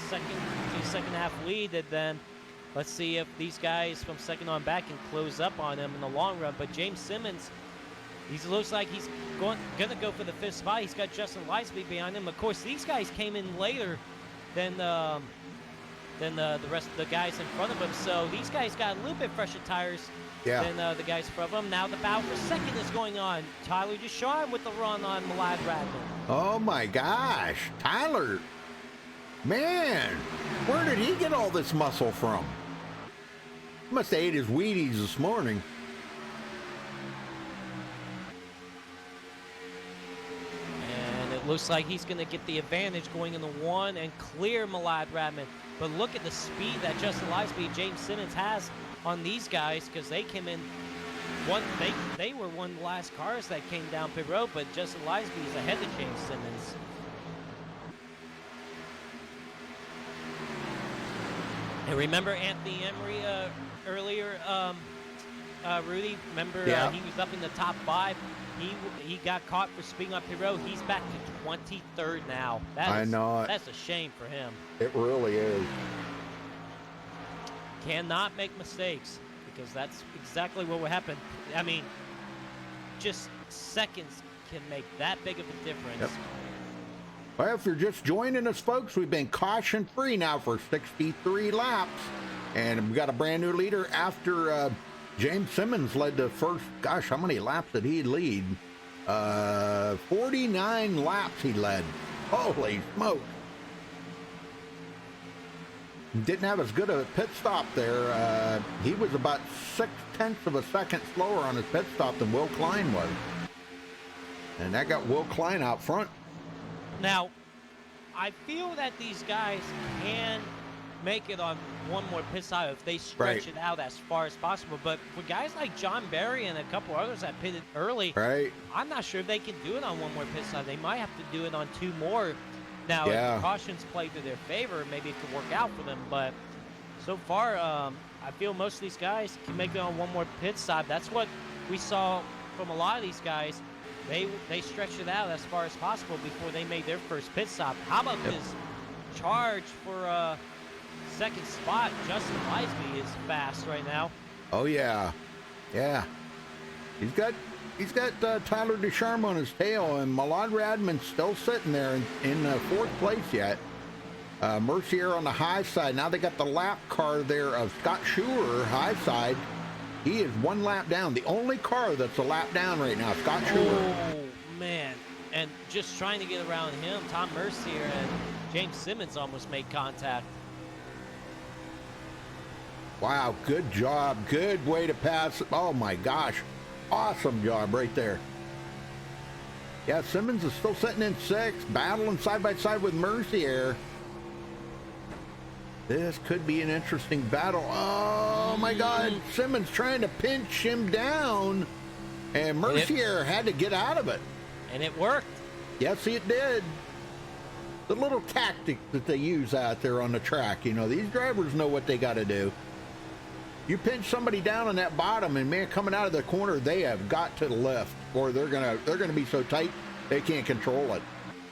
second half lead, and then let's see if these guys from 2nd on back can close up on him in the long run. But James Simmons, he looks like he's going to go for the 5th spot. He's got Justin Lisby behind him. Of course, these guys came in later than the rest of the guys in front of him. So these guys got a little bit fresher tires Yeah. than the guys in front of him. Now the battle for 2nd is going on. Tyler Ducharme with the run on Malad Radman. Oh my gosh, Tyler. Man, where did he get all this muscle from? He must have ate his Wheaties this morning. And it looks like he's going to get the advantage going in the 1 and clear Malad Radman. But look at the speed that Justin Lisby and James Simmons has on these guys, because they came in they were one of the last cars that came down pit road, but Justin Lisby is ahead of James Simmons. And remember Anthony Emery earlier Rudy. Remember, Yeah. he was up in the top 5. He got caught for speeding up pit road. He's back to 23rd now. I know it. That's a shame for him. It really is. Cannot make mistakes, because that's exactly what will happen. I mean, just seconds can make that big of a difference. Yep. Well, if you're just joining us, folks, we've been caution-free now for 63 laps. And we've got a brand new leader after James Simmons led the first, gosh, how many laps did he lead? 49 laps he led. Holy smoke. Didn't have as good a pit stop there. He was about 0.6 of a second slower on his pit stop than Will Klein was. And that got Will Klein out front. Now, I feel that these guys can make it on one more pit stop if they stretch it out as far as possible. But for guys like John Berry and a couple others that pitted early, I'm not sure if they can do it on one more pit stop. They might have to do it on 2 more. Now, if the cautions play to their favor, maybe it could work out for them. But so far, I feel most of these guys can make it on one more pit stop. That's what we saw from a lot of these guys. They stretched it out as far as possible before they made their first pit stop. How about this charge for second spot? Justin Lisby is fast right now. Oh yeah, yeah. He's got Tyler Ducharme on his tail, and Malad Radman's still sitting there in 4th place yet. Mercier on the high side. Now they got the lap car there of Scott Schuer, high side. He is 1 lap down. The only car that's a lap down right now, Scott Schuer. Oh, man. And just trying to get around him, Tom Mercier and James Simmons almost made contact. Wow, good job. Good way to pass. Oh, my gosh. Awesome job right there. Yeah, Simmons is still sitting in 6th, battling side by side with Mercier. This could be an interesting battle. Oh, my God. Simmons trying to pinch him down, and Mercier had to get out of it. And it worked. Yes, it did. The little tactic that they use out there on the track. You know, these drivers know what they got to do. You pinch somebody down on that bottom, and, man, coming out of the corner, they have got to lift, or they're gonna be so tight they can't control it.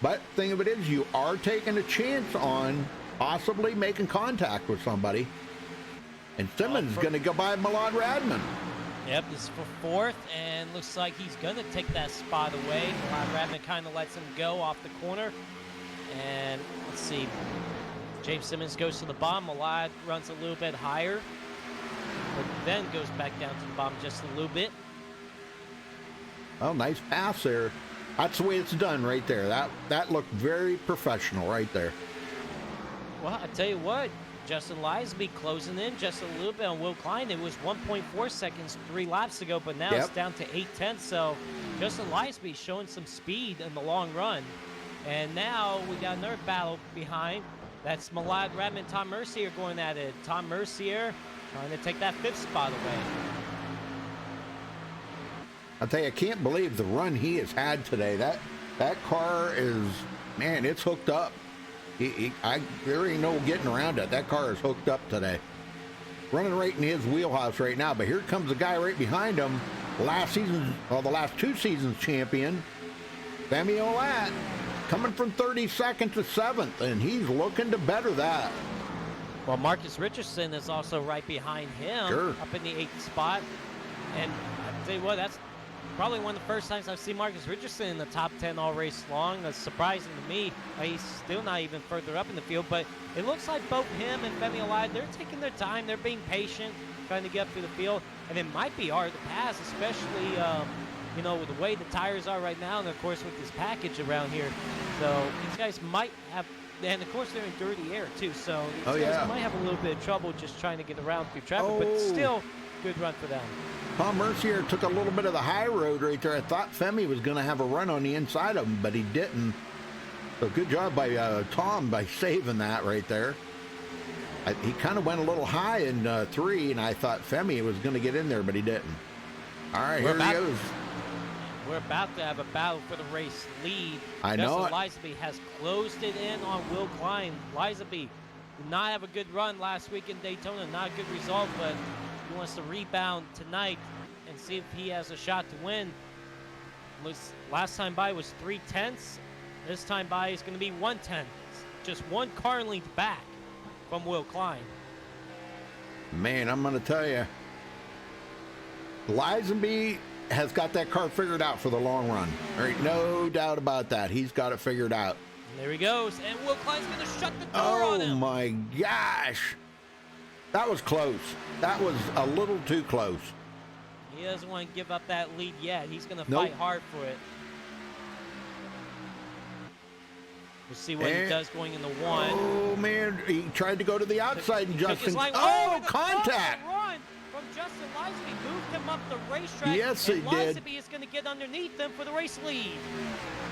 But thing of it is, you are taking a chance on possibly making contact with somebody. And Simmons is going to go by Malad Radman. Yep, this is for 4th, and looks like he's going to take that spot away. Malad Radman kind of lets him go off the corner. And let's see. James Simmons goes to the bottom. Malad runs a little bit higher, but then goes back down to the bottom just a little bit. Oh, nice pass there. That's the way it's done right there. That looked very professional right there. Well, I tell you what, Justin Lisby closing in just a little bit on Will Klein. It was 1.4 seconds 3 laps ago, but now it's down to 0.8. So Justin Lisby showing some speed in the long run. And now we got another battle behind. That's Malad Radman, Tom Mercier going at it. Tom Mercier trying to take that 5th spot away. I'll tell you, I can't believe the run he has had today. That car is, man, it's hooked up. There ain't no getting around it. That car is hooked up today. Running right in his wheelhouse right now. But here comes the guy right behind him. The last 2 seasons champion, Femi Olat, coming from 32nd to 7th, and he's looking to better that. Well, Marcus Richardson is also right behind him, up in the 8th spot. And I'll tell you what, that's probably one of the first times I've seen Marcus Richardson in the top 10 all race long. That's surprising to me. He's still not even further up in the field, but it looks like both him and Femi Olat, they're taking their time. They're being patient, trying to get up through the field, and it might be hard to pass, especially, you know, with the way the tires are right now, and of course with this package around here. So these guys might have, and of course they're in dirty air too, so these guys might have a little bit of trouble just trying to get around through traffic, but still, good run for them. Tom Mercier took a little bit of the high road right there. I thought Femi was going to have a run on the inside of him, but he didn't. So good job by Tom by saving that right there. He kind of went a little high in 3, and I thought Femi was going to get in there, but he didn't. All right, here he goes. We're about to have a battle for the race lead. I know it. Lisby has closed it in on Will Klein. Lisby did not have a good run last week in Daytona. Not a good result, but he wants to rebound tonight and see if he has a shot to win. Last time by was 3/10. This time by is going to be 1/10. Just one car length back from Will Klein. Man, I'm going to tell you, Lisenby has got that car figured out for the long run. There ain't no doubt about that. He's got it figured out. And there he goes, and Will Klein's going to shut the door on him. Oh my gosh. That was close. That was a little too close. He doesn't want to give up that lead yet. He's going to Nope. fight hard for it. We'll see what he does going into one. Oh man, he tried to go to the outside and He took his Justin. line. Oh, and a contact. Run from Justin Lisenby moved him up the racetrack. Yes, and he did. Lisenby is going to get underneath them for the race lead.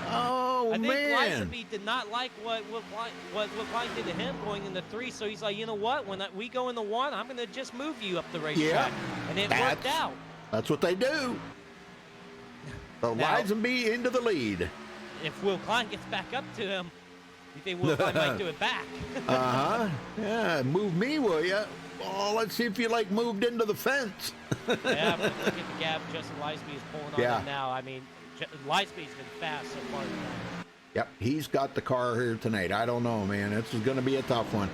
Oh I think man. Lisenby did not like what Will Klein did to him going into 3, so he's like, you know what? When we go into 1, I'm going to just move you up the racetrack. And it worked out. That's what they do. So Now- Lisenby into the lead. If Will Klein gets back up to him, you think Will Klein might do it back? Uh-huh. Yeah, move me, will ya? Oh, let's see if you like moved into the fence. Yeah, but look at the gap Justin Lisenby is pulling on Yeah. him now. I mean, Lisenby's been fast so far tonight. Yep, he's got the car here tonight. I don't know, man. This is going to be a tough one.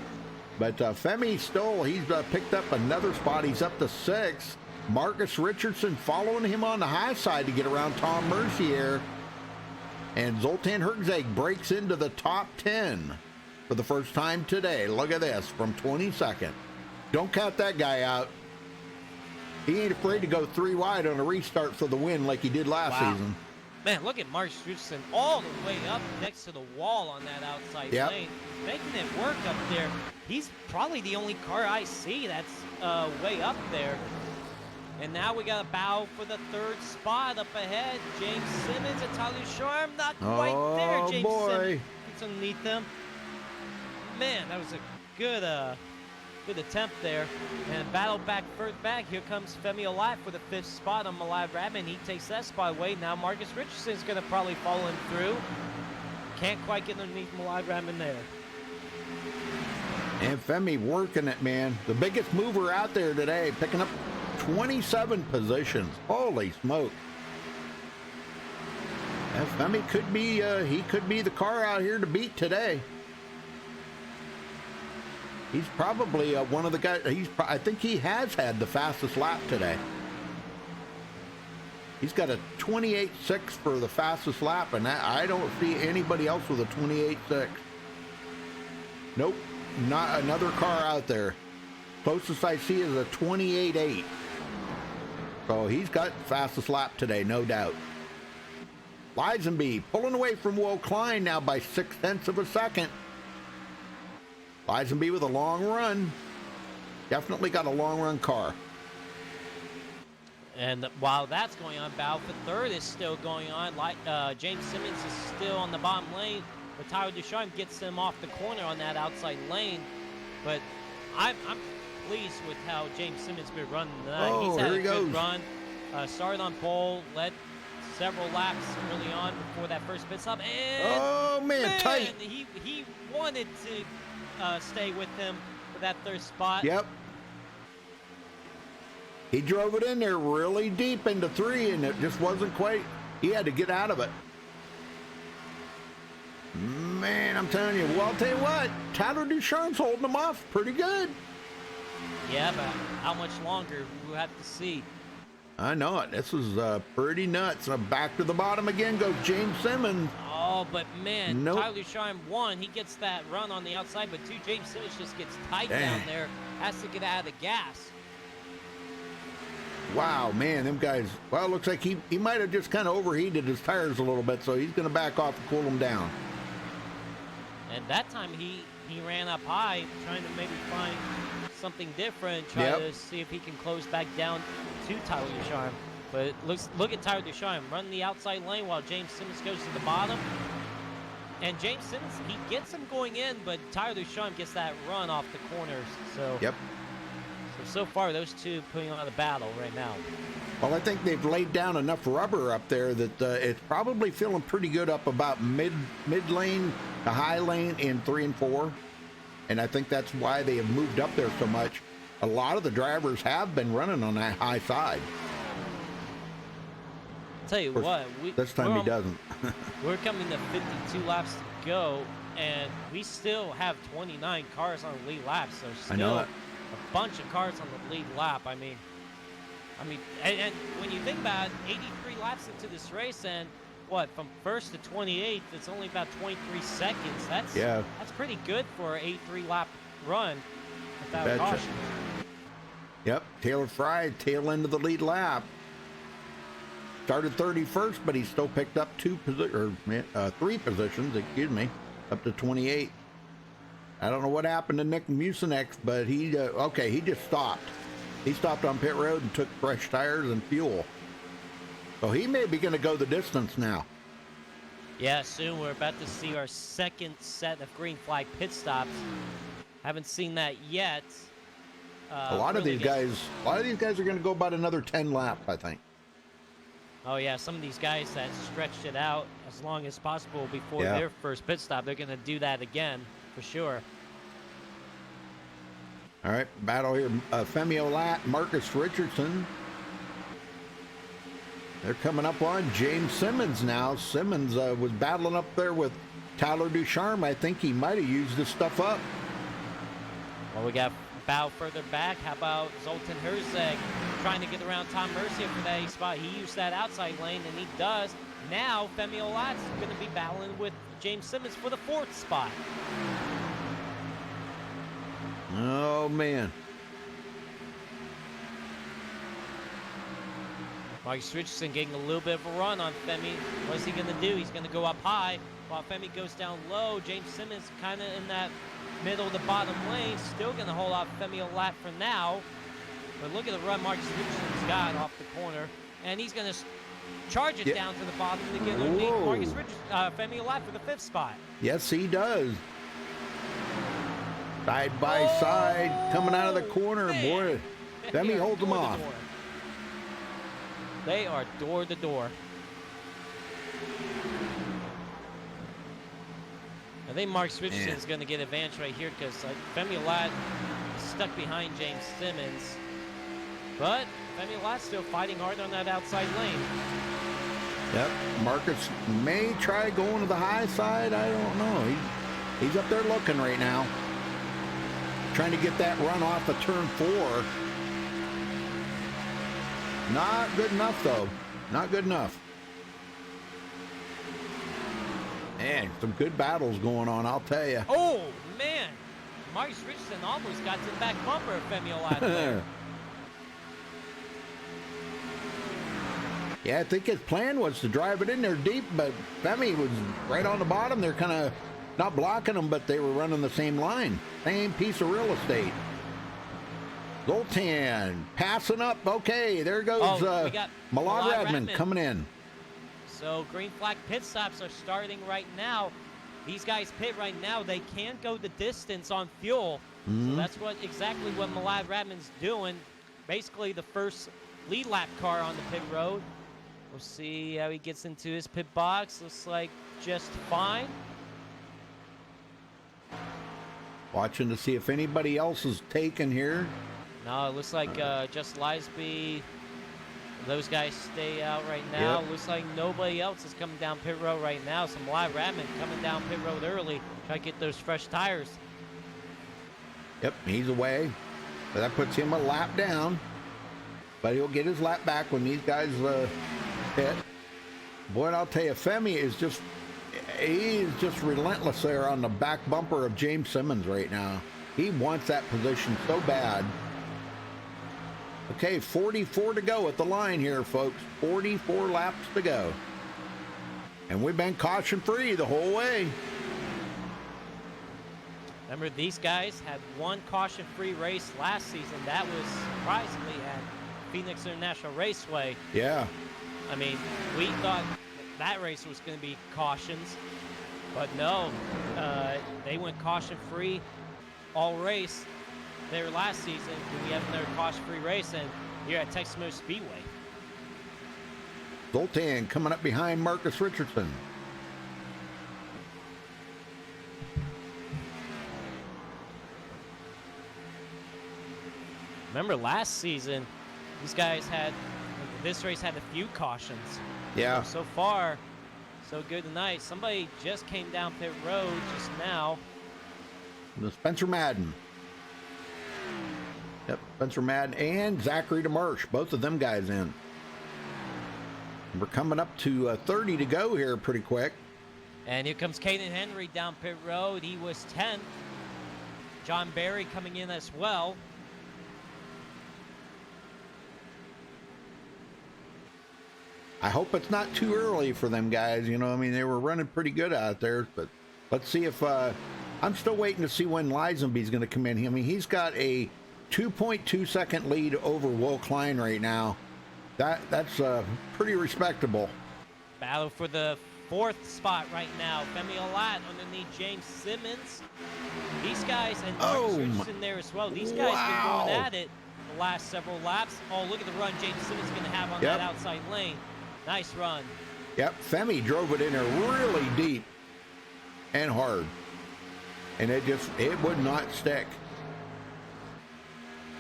But Femi Stoll, he's picked up another spot. He's up to 6. Marcus Richardson following him on the high side to get around Tom Mercier. And Zoltan Herzog breaks into the top 10 for the first time today. Look at this, from 22nd. Don't count that guy out. He ain't afraid to go 3 wide on a restart for the win like he did last season. Man, look at Marcus Richardson all the way up next to the wall on that outside Yep. lane. Making it work up there. He's probably the only car I see that's way up there. And now we got a battle for the 3rd spot up ahead. James Simmons and Tyler Sharm, not quite there. James boy. Simmons gets underneath them. Man, that was a good attempt there. And battle back, first back. Here comes Femi Alive for the 5th spot on Malad Rabin. He takes that spot away. Now Marcus Richardson's going to probably follow him through. Can't quite get underneath Malad Rabin there. And Femi working it, man. The biggest mover out there today, picking up 27 positions. Holy smoke. And Femi could be, he could be the car out here to beat today. He's probably one of the guys, I think he has had the fastest lap today. He's got a 28.6 for the fastest lap, and I don't see anybody else with a 28.6. Nope, not another car out there. Closest I see is a 28.8. So he's got fastest lap today, no doubt. Lisenby pulling away from Will Klein now by 0.6 of a second. Lisenby with a long run. Definitely got a long run car. And while that's going on, battle for 3rd is still going on. James Simmons is still on the bottom lane, but Tyler Ducharme gets him off the corner on that outside lane. But I'm pleased with how James Simmons been running tonight. Oh, He's had here a he good goes. run. Started on pole, led several laps early on before that first pit stop. And Oh, man, tight. He wanted to stay with him for that 3rd spot. Yep. He drove it in there really deep into 3, and it just wasn't quite. He had to get out of it. Man, I'm telling you. Well, I'll tell you what. Tyler Ducharme's holding him off pretty good. Yeah, but how much longer? We'll have to see. I know it. This is pretty nuts. Back to the bottom again goes James Simmons. Oh, but man, Nope. Tyler Sharm, 1, he gets that run on the outside, but 2, James Simmons just gets tight Dang. down there, has to get out of the gas. Wow, man, them guys. Well, it looks like he might have just kind of overheated his tires a little bit, so he's going to back off and cool them down. And that time he ran up high, trying to maybe find something different, try Yep. to see if he can close back down to Tyler Ducharme. But look at Tyler Ducharme running the outside lane while James Simmons goes to the bottom. And James Simmons, he gets him going in, but Tyler Ducharme gets that run off the corners. So Yep. so far those two putting on a battle right now. Well, I think they've laid down enough rubber up there that it's probably feeling pretty good up about mid lane to high lane in 3 and 4. And I think that's why they have moved up there so much. A lot of the drivers have been running on that high side. Tell you Of course, what, this time he doesn't. we're coming to 52 laps to go, and we still have 29 cars on the lead lap. So I know still it. a bunch of cars on the lead lap. I mean, and when you think about it, 83 laps into this race, and what, from first to 28th, it's only about 23 seconds. That's pretty good for an 83 lap run without Betcha. caution. Yep, Taylor Fry, tail end of the lead lap. Started 31st, but he still picked up 3 positions, excuse me, up to 28. I don't know what happened to Nick Mucinex, but he just stopped. He stopped on pit road and took fresh tires and fuel. So he may be going to go the distance now. Yeah, soon we're about to see our second set of green flag pit stops. Haven't seen that yet. A lot of these guys are going to go about another 10 laps, I think. Oh yeah, some of these guys that stretched it out as long as possible before their first pit stop, they're going to do that again for sure. All right, battle here. Femi Olat, Marcus Richardson. They're coming up on James Simmons now. Simmons was battling up there with Tyler Ducharme. I think he might have used this stuff up. Well, we got Bow further back. How about Zoltan Herzeg trying to get around Tom Mercier for that spot? He used that outside lane, and he does. Now, Femi Olat's going to be battling with James Simmons for the 4th spot. Oh, man. Marcus Richardson getting a little bit of a run on Femi. What's he going to do? He's going to go up high while Femi goes down low. James Simmons kind of in that middle to bottom lane, still going to hold off Femi Olat for now. But look at the run Marcus Richardson's got off the corner, and he's going to charge it down to the bottom to get underneath Marcus Femi Olat for the 5th spot. Yes, he does. Side by side, coming out of the corner, man. boy. Femi holds him off. They are door to door. I think Marcus Richardson is going to get advantage right here because Femi Olat is stuck behind James Simmons. But Femi Olat's still fighting hard on that outside lane. Yep, Marcus may try going to the high side. I don't know. He's up there looking right now. Trying to get that run off of turn 4. Not good enough, though. Not good enough. Man, some good battles going on, I'll tell you. Oh, man. Marcus Richardson almost got to the back bumper of Femi Olat there. Yeah, I think his plan was to drive it in there deep, but Femi was right on the bottom. They're kind of not blocking him, but they were running the same line. Same piece of real estate. Zoltan passing up. Okay, there goes Malad Radman coming in. So green flag pit stops are starting right now. These guys pit right now. They can't go the distance on fuel. So that's exactly what Malad Radman's doing. Basically the first lead lap car on the pit road. We'll see how he gets into his pit box. Looks like just fine. Watching to see if anybody else is taken here. No, it looks like just Lisby. Those guys stay out right now. Yep. Looks like nobody else is coming down pit road right now. Some live Radman coming down pit road early. Try to get those fresh tires. Yep, he's away. But that puts him a lap down. But he'll get his lap back when these guys hit. Boy, I'll tell you, Femi is just relentless there on the back bumper of James Simmons right now. He wants that position so bad. Okay, 44 to go at the line here, folks. 44 laps to go. And we've been caution-free the whole way. Remember, these guys had one caution-free race last season. That was surprisingly at Phoenix International Raceway. Yeah. I mean, we thought that race was going to be cautions, but no, they went caution-free all race there last season. We have another caution-free race, and here at Texas Motor Speedway. Zoltan coming up behind Marcus Richardson. Remember last season, these guys had this race had a few cautions. Yeah. So far, so good tonight. Somebody just came down pit road just now. The Spencer Madden. Yep, Spencer Madden and Zachary DeMarsh, both of them guys in. We're coming up to 30 to go here pretty quick. And here comes Caden Henry down pit road. He was 10th. John Barry coming in as well. I hope it's not too early for them guys. You know, I mean, they were running pretty good out there, but let's see if I'm still waiting to see when Lisenby's going to come in. I mean, he's got a 2.2 second lead over Will Klein right now. That's pretty respectable. Battle for the 4th spot right now. Femi Alat underneath James Simmons. These guys, and Marcus Richardson there as well. These guys have been going at it the last several laps. Oh, look at the run James Simmons going to have on that outside lane. Nice run. Yep, Femi drove it in there really deep and hard. And it would not stick.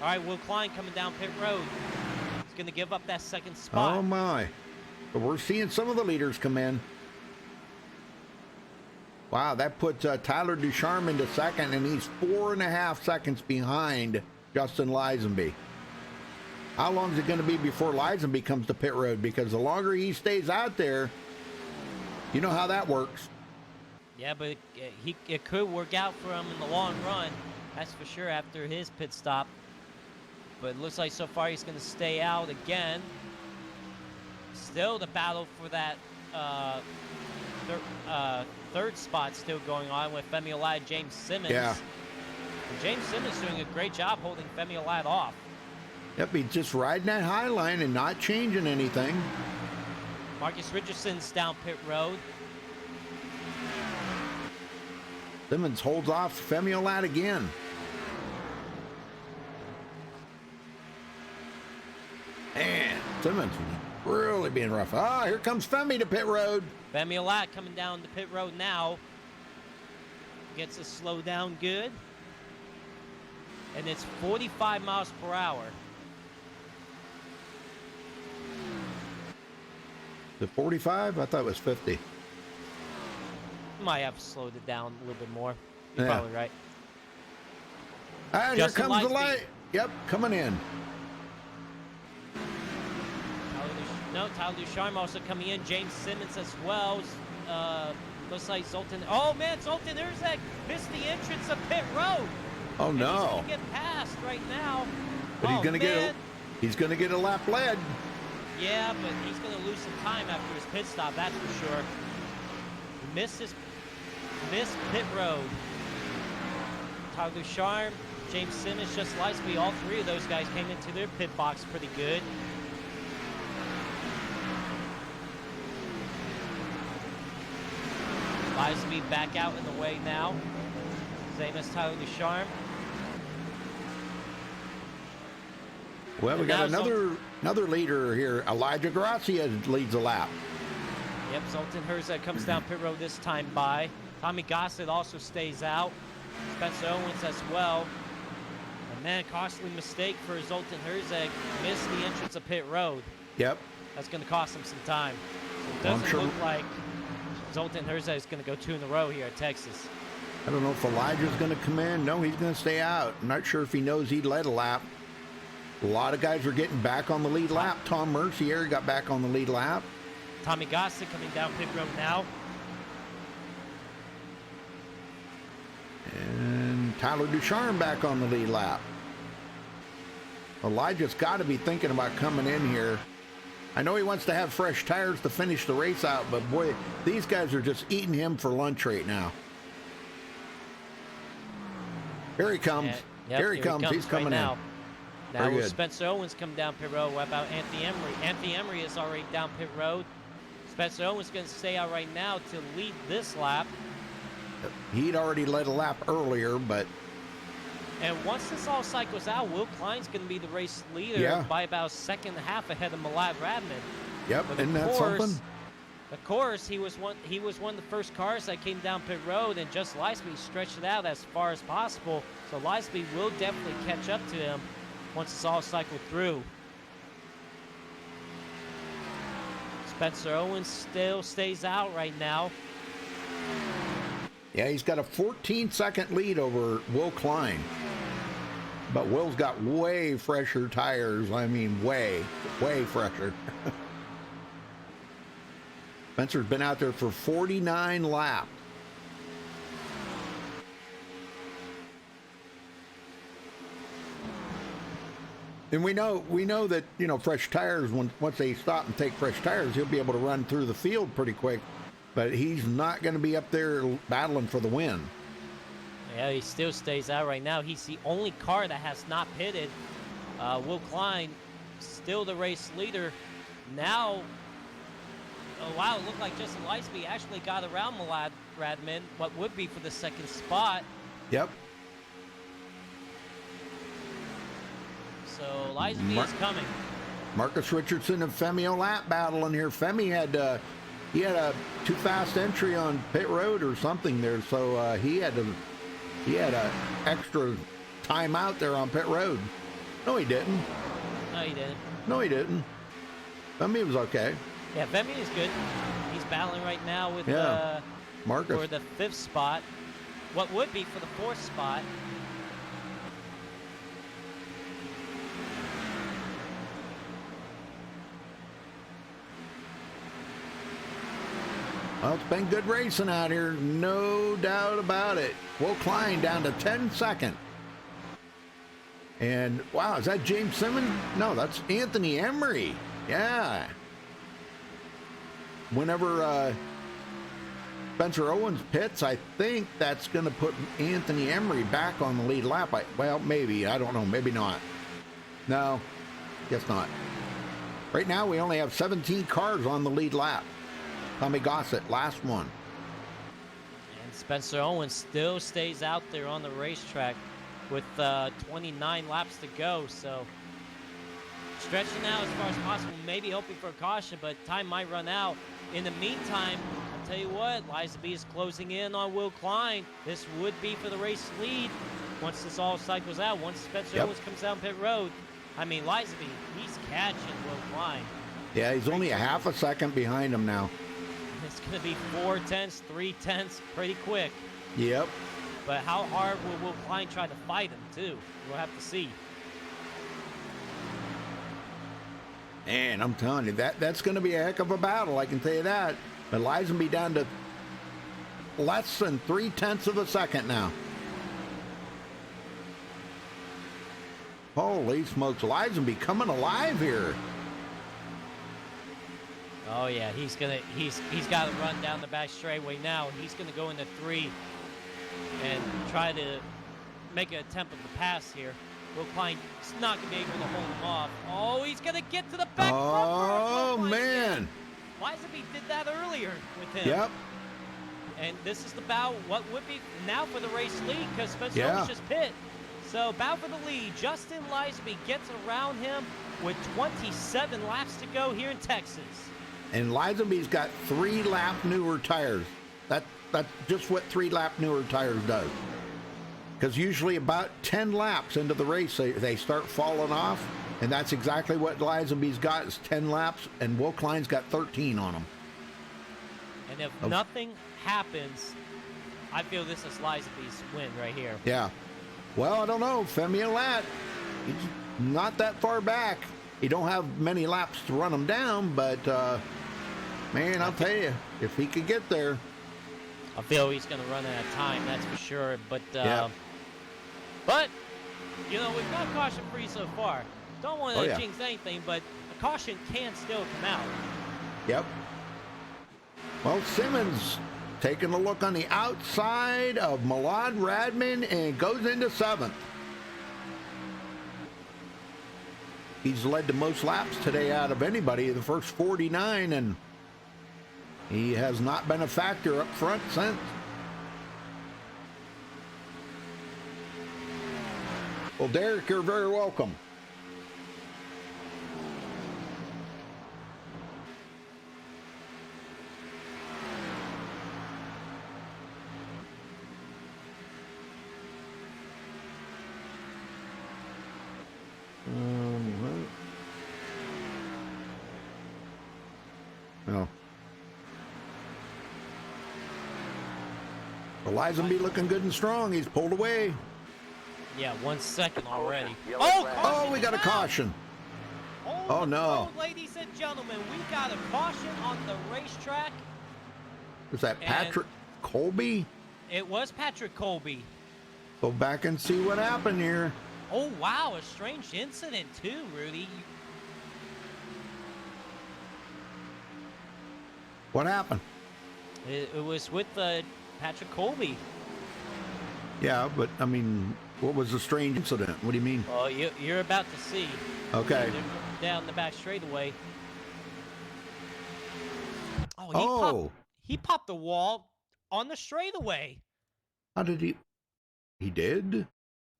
All right, Will Klein coming down pit road. He's going to give up that 2nd spot. Oh, my. But we're seeing some of the leaders come in. Wow, that puts Tyler Ducharme into 2nd, and he's 4.5 seconds behind Justin Lisenby. How long is it going to be before Lisenby comes to pit road? Because the longer he stays out there, you know how that works. Yeah, but it could work out for him in the long run. That's for sure after his pit stop. But it looks like so far he's going to stay out again. Still the battle for that 3rd spot still going on with Femi Alat, James Simmons. Yeah. And James Simmons doing a great job holding Femi Alat off. Yep, he's just riding that high line and not changing anything. Marcus Richardson's down pit road. Simmons holds off Femi Alat again. Man, Simmons really being rough. Ah, here comes Femi to pit road. Femi Alat coming down the pit road now. Gets to slow down good. And it's 45 miles per hour. The 45? I thought it was 50. Might have slowed it down a little bit more. You're Yeah. probably right. And Justin here comes the Linesby. light. Yep, coming in. Tyler Ducharme also coming in. James Simmons as well. Looks like Zoltan. Oh man, Zoltan Herzeg missed the entrance of pit road. Oh And no! he's gonna get past right now. But he's gonna man. he's gonna get a lap lead. Yeah, but he's gonna lose some time after his pit stop. That's for sure. Missed pit road. Tyler Ducharme, James Simmons, just Linesby. All 3 of those guys came into their pit box pretty good. Linesby back out in the way now. Same as Tyler Ducharme. Well, we And got now another leader here. Elijah Gracia leads a lap. Yep, Zoltan Herzeg comes down pit road this time by. Tommy Gossett also stays out. Spencer Owens as well. And man, costly mistake for Zoltan Herzeg. Missed the entrance of pit road. Yep. That's going to cost him some time. It Well, I'm doesn't sure- look like Zoltan Herzeg is going to go 2 in a row here at Texas. I don't know if Elijah's going to come in. No, he's going to stay out. I'm not sure if he knows he led a lap. A lot of guys are getting back on the lead lap. Tom Mercier got back on the lead lap. Tommy Gossett coming down pit road now. And Tyler Ducharme back on the lead lap. Elijah's got to be thinking about coming in here. I know he wants to have fresh tires to finish the race out, but boy, these guys are just eating him for lunch right now. Here he comes. Yep, Here he comes. He's right coming now. in. Now Very will good. Spencer Owens come down pit road. What about Anthony Emery? Anthony Emery is already down pit road. Spencer Owens going to stay out right now to lead this lap. He'd already led a lap earlier, but And once this all cycles out, Will Klein's going to be the race leader Yeah. by about 2.5 ahead of Malad Radman. yep, But isn't of that course, something? Of course, he was one of the first cars that came down pit road, and just Linesby stretched it out as far as possible. So Linesby will definitely catch up to him once it's all cycled through. Spencer Owens still stays out right now. Yeah, he's got a 14-second lead over Will Klein. But Will's got way fresher tires. I mean, way fresher. Spencer's been out there for 49 laps. And we know that, you know, fresh tires, once they stop and take fresh tires, he'll be able to run through the field pretty quick. But he's not going to be up there battling for the win. Yeah, he still stays out right now. He's the only car that has not pitted. Will Klein, still the race leader. Now, oh wow, it looked like Justin Leisby actually got around Malad Radman, what would be for the second spot. Yep. So Leisby is coming. Marcus Richardson and Femi Olat battling here. Femi had he had a too fast entry on pit road or something there, so he had a extra time out there on pit road. No, he didn't. No, he didn't. No, he didn't. Femi was okay. Yeah, Femi is good. He's battling right now with Marcus for the 5th spot. What would be for the 4th spot. Well, it's been good racing out here, no doubt about it. Will Klein down to 10 seconds. And, wow, is that James Simmons? No, that's Anthony Emery. Yeah. Whenever Spencer Owens pits, I think that's going to put Anthony Emery back on the lead lap. Well, maybe. I don't know. Maybe not. No, guess not. Right now, we only have 17 cars on the lead lap. Tommy Gossett, last one. And Spencer Owens still stays out there on the racetrack with 29 laps to go. So stretching out as far as possible, maybe hoping for a caution, but time might run out. In the meantime, I'll tell you what, Leisby is closing in on Will Klein. This would be for the race lead once this all cycles out. Once Spencer Owens comes down pit road, I mean, Leisby, he's catching Will Klein. Yeah, he's only a half a second behind him now. It's going to be 4 tenths, 3 tenths, pretty quick. Yep. But how hard will Will Klein try to fight him, too? We'll have to see. And I'm telling you, that's going to be a heck of a battle, I can tell you that. But Leisby down to less than 3 tenths of a second now. Holy smokes, Leisby coming alive here. Oh yeah, he's got to run down the back straightaway now. He's gonna go into 3 and try to make an attempt at the pass here. Will Klein's not gonna be able to hold him off. Oh, he's gonna get to the back. Oh man! Leisby did that earlier with him. Yep. And this is the bout. What would be now for the race lead because Spencer Owens just pit. So bout for the lead. Justin Leisby gets around him with 27 laps to go here in Texas. And Leisby's got 3 lap newer tires. That's just what 3 lap newer tires does. Because usually about 10 laps into the race, they start falling off. And that's exactly what Leisby's got is 10 laps. And Will Klein's got 13 on them. And if nothing happens, I feel this is Leisby's win right here. Yeah. Well, I don't know. Femi Olat, he's not that far back. He don't have many laps to run him down, but man, I'll tell you, if he could get there. I feel he's going to run out of time, that's for sure. But, but you know, we've got caution free so far. Don't want to jinx anything, but a caution can still come out. Yep. Well, Simmons taking a look on the outside of Malad Radman and goes into 7th. He's led the most laps today out of anybody, the first 49, and he has not been a factor up front since. Well, Derek, you're very welcome. No. Eliza looking good and strong. He's pulled away. Yeah, 1 second already. Oh, we got a caution. Oh, no. Ladies and gentlemen, we got a caution on the racetrack. Is that Patrick Colby? It was Patrick Colby. Go back and see what happened here. Oh, wow, a strange incident too, Rudy. What happened? It was with Patrick Colby. Yeah, but I mean, what was the strange incident? What do you mean? Well, you're about to see. Okay. They're down the back straightaway. Oh, he popped the wall on the straightaway. How did he? He did?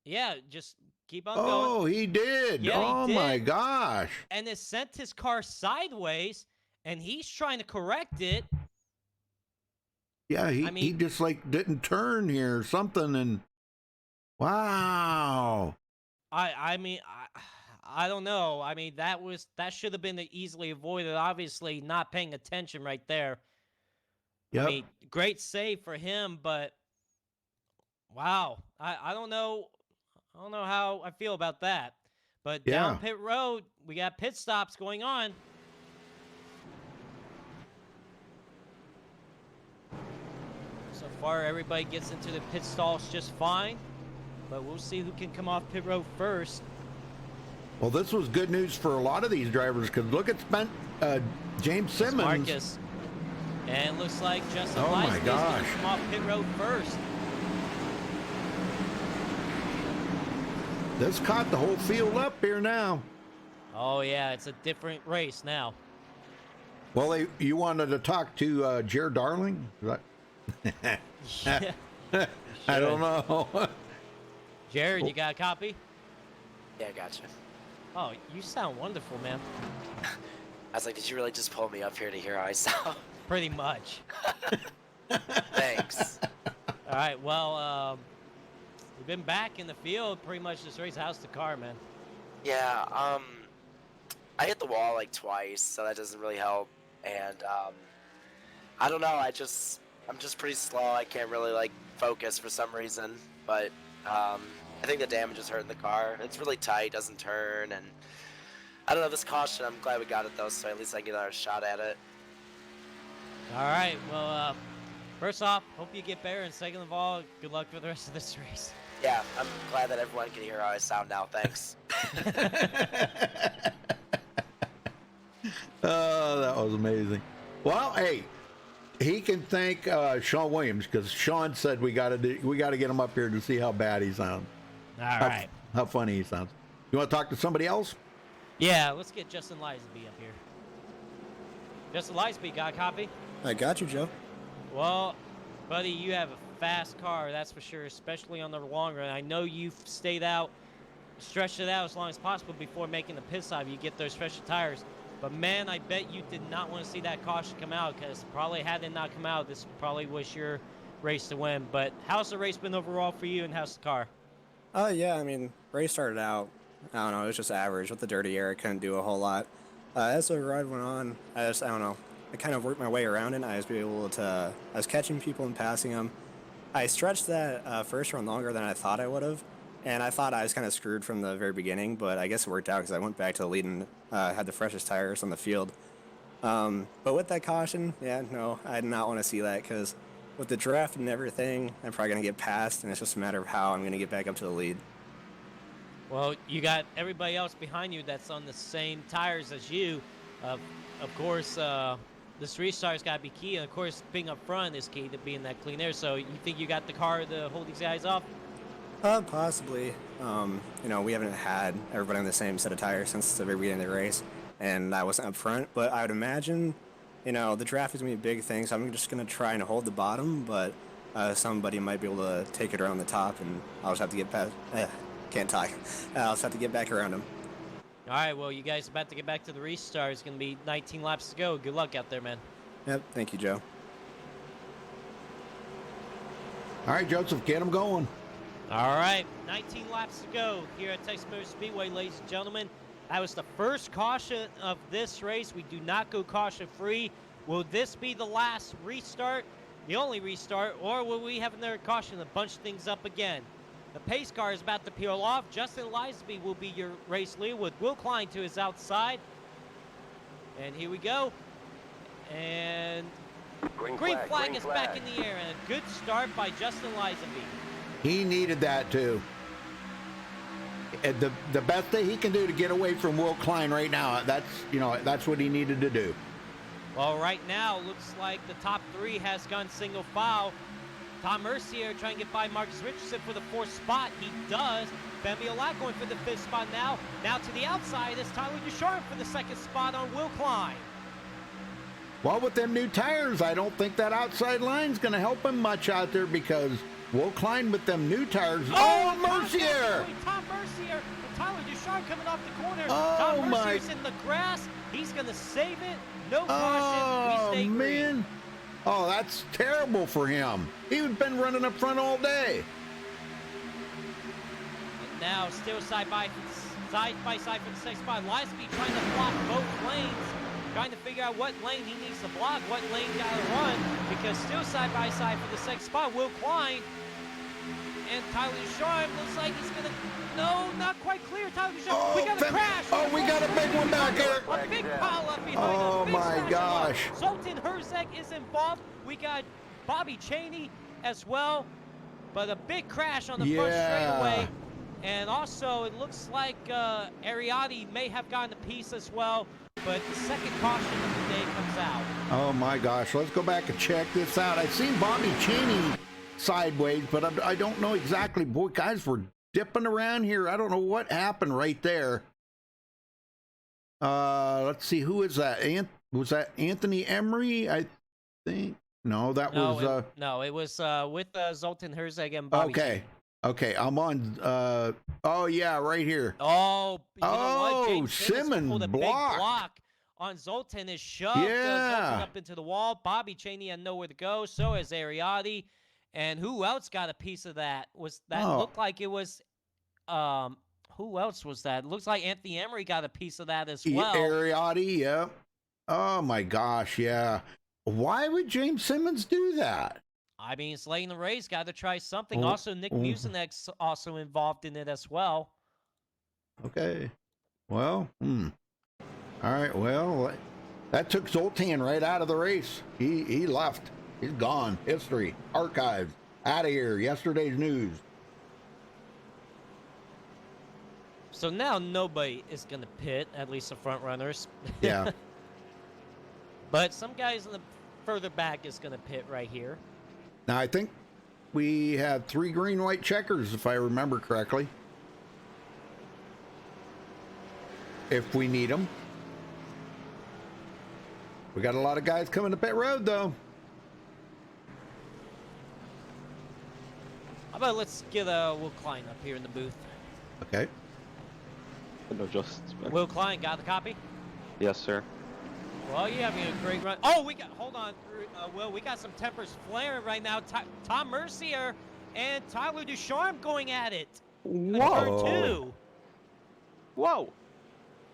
Yeah, just keep on going. Oh, he did. Yeah, oh he did. My gosh. And it sent his car sideways, and he's trying to correct it. Yeah, he just like didn't turn here or something, and wow. I don't know. I mean, that should have been easily avoided. Obviously, not paying attention right there. Yep. I mean, great save for him, but wow. I don't know. I don't know how I feel about that. But down pit road, we got pit stops going on. So far, everybody gets into the pit stalls just fine. But we'll see who can come off pit road first. Well, this was good news for a lot of these drivers because look at James Simmons. Marcus. And it looks like Justin Oh my Leisby is gosh. going to come off pit road first. This caught the whole field up here now. Oh, yeah, it's a different race now. Well, you wanted to talk to Jared Darling? Is that- Yeah. I don't know. Jared, you got a copy? Yeah, I gotcha. Oh, you sound wonderful, man. I was like, did you really just pull me up here to hear how I sound? Pretty much. Thanks. All right, well, we've been back in the field pretty much this race. How's the car, man? Yeah, I hit the wall like twice, so that doesn't really help. And I don't know, I'm just pretty slow. I can't really like focus for some reason, but I think the damage is hurting the car. It's really tight, doesn't turn, and I don't know, this caution, I'm glad we got it though, so at least I get another shot at it. All right, well, first off, hope you get better, and second of all, good luck for the rest of this race. Yeah, I'm glad that everyone can hear how I sound now, thanks. Oh, that was amazing. Well, hey, he can thank Sean Williams because Sean said we got to get him up here to see how bad he sounds. All right. How funny he sounds. You want to talk to somebody else? Yeah, let's get Justin Leisby up here. Justin Leisby, got a copy? I got you, Joe. Well, buddy, you have a fast car, that's for sure, especially on the long run. I know you've stretched it out as long as possible before making the pit stop. You get those special tires. But, man, I bet you did not want to see that caution come out because probably had it not come out, this probably was your race to win. But how's the race been overall for you, and how's the car? Yeah, I mean, race started out, I don't know, it was just average. With the dirty air, I couldn't do a whole lot. As the ride went on, I don't know, I kind of worked my way around it. I was catching people and passing them. I stretched that first run longer than I thought I would have. And I thought I was kind of screwed from the very beginning, but I guess it worked out because I went back to the lead and had the freshest tires on the field. But with that caution, yeah, no, I did not want to see that because with the draft and everything, I'm probably going to get passed, and it's just a matter of how I'm going to get back up to the lead. Well, you got everybody else behind you that's on the same tires as you. Of course, this restart's got to be key, and of course, being up front is key to being that clean air. So you think you got the car to hold these guys off? Possibly. We haven't had everybody on the same set of tires since the very beginning of the race, and I wasn't up front, but I would imagine, the draft is going to be a big thing, so I'm just going to try and hold the bottom, but somebody might be able to take it around the top, and I'll just have to get past, can't talk. I'll just have to get back around him. All right, well, you guys about to get back to the restart. It's going to be 19 laps to go. Good luck out there, man. Yep, thank you, Joe. All right, Joseph, get him going. All right, 19 laps to go here at Texas Motor Speedway, ladies and gentlemen. That was the first caution of this race. We do not go caution-free. Will this be the last restart, the only restart, or will we have another caution to bunch things up again? The pace car is about to peel off. Justin Lisby will be your race leader with Will Klein to his outside. And here we go. And green flag is back in the air, and a good start by Justin Lisby. He needed that too. The best thing he can do to get away from Will Klein right now, that's what he needed to do. Well, right now, looks like the top three has gone single file. Tom Mercier trying to get by Marcus Richardson for the 4th spot. He does. Femi Olac going for the 5th spot now. Now to the outside is Tyler Ducharme for the 2nd spot on Will Klein. Well, with them new tires, I don't think that outside line's going to help him much out there because Will Klein with them new tires. Oh, Mercier! Tom Mercier and Tyler Ducharme coming off the corner. Oh, Tom Mercier's in the grass. He's going to save it. No caution. We stay green. Man. Oh, that's terrible for him. He's been running up front all day. And now still side by side for the 6th spot. Lisby trying to block both lanes. Trying to figure out what lane he needs to block, what lane got to run, because still side by side for the 6th spot, Will Klein and Tyler Ducharme looks like he's going to, no, not quite clear. Tyler Ducharme, we got a crash. Oh, we got a big one back here. A big pile up behind us. Oh, Big my smash gosh. up. Zoltan Herzeg is involved. We got Bobby Chaney as well, but a big crash on the front straightaway. And also, it looks like Ariati may have gotten a piece as well. But the second caution of the day comes out. Oh my gosh, let's go back and check this out. I've seen Bobby Chaney sideways, but I don't know exactly. Boy, guys were dipping around here. I don't know what happened right there. Let's see, who is that? Was that Anthony Emery? I think. No, that was. No, it was with Zoltan Herzeg and Bobby. Okay. Okay, I'm on. Oh yeah, right here. Oh, you know what? James Simmons pulled a big block on Zoltan. Is shoved Zoltan up into the wall. Bobby Chaney had nowhere to go. So is Ariati. And who else got a piece of that? Looked like it was. Who else was that? Looks like Anthony Emery got a piece of that as well. Ariati, yeah. Oh my gosh, yeah. Why would James Simmons do that? I mean, it's late in the race. Got to try something. Also, Nick Musinek's also involved in it as well. Okay. Well, All right, well, that took Zoltan right out of the race. He left. He's gone. History. Archives. Out of here. Yesterday's news. So now nobody is going to pit, at least the front runners. Yeah. But some guys in the further back is going to pit right here. Now, I think we have 3 green, white checkers, if I remember correctly. If we need them. We got a lot of guys coming to pit road, though. How about let's get Will Klein up here in the booth. Okay. No, just Will Klein, got the copy? Yes, sir. Well, you're having a great run. Oh, hold on, Will. We got some tempers flaring right now. Tom Mercier and Tyler Ducharme going at it. Whoa. Turn 2. Whoa.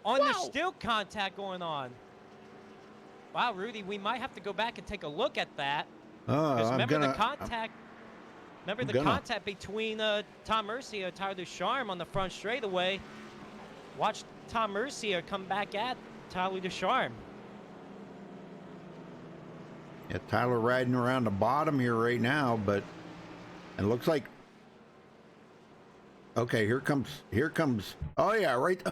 There's still contact going on. Wow, Rudy, we might have to go back and take a look at that. Because remember the contact between Tom Mercier and Tyler Ducharme on the front straightaway. Watch Tom Mercier come back at Tyler Ducharme. Yeah, Tyler riding around the bottom here right now, but it looks like. Okay, here comes. Oh yeah, right.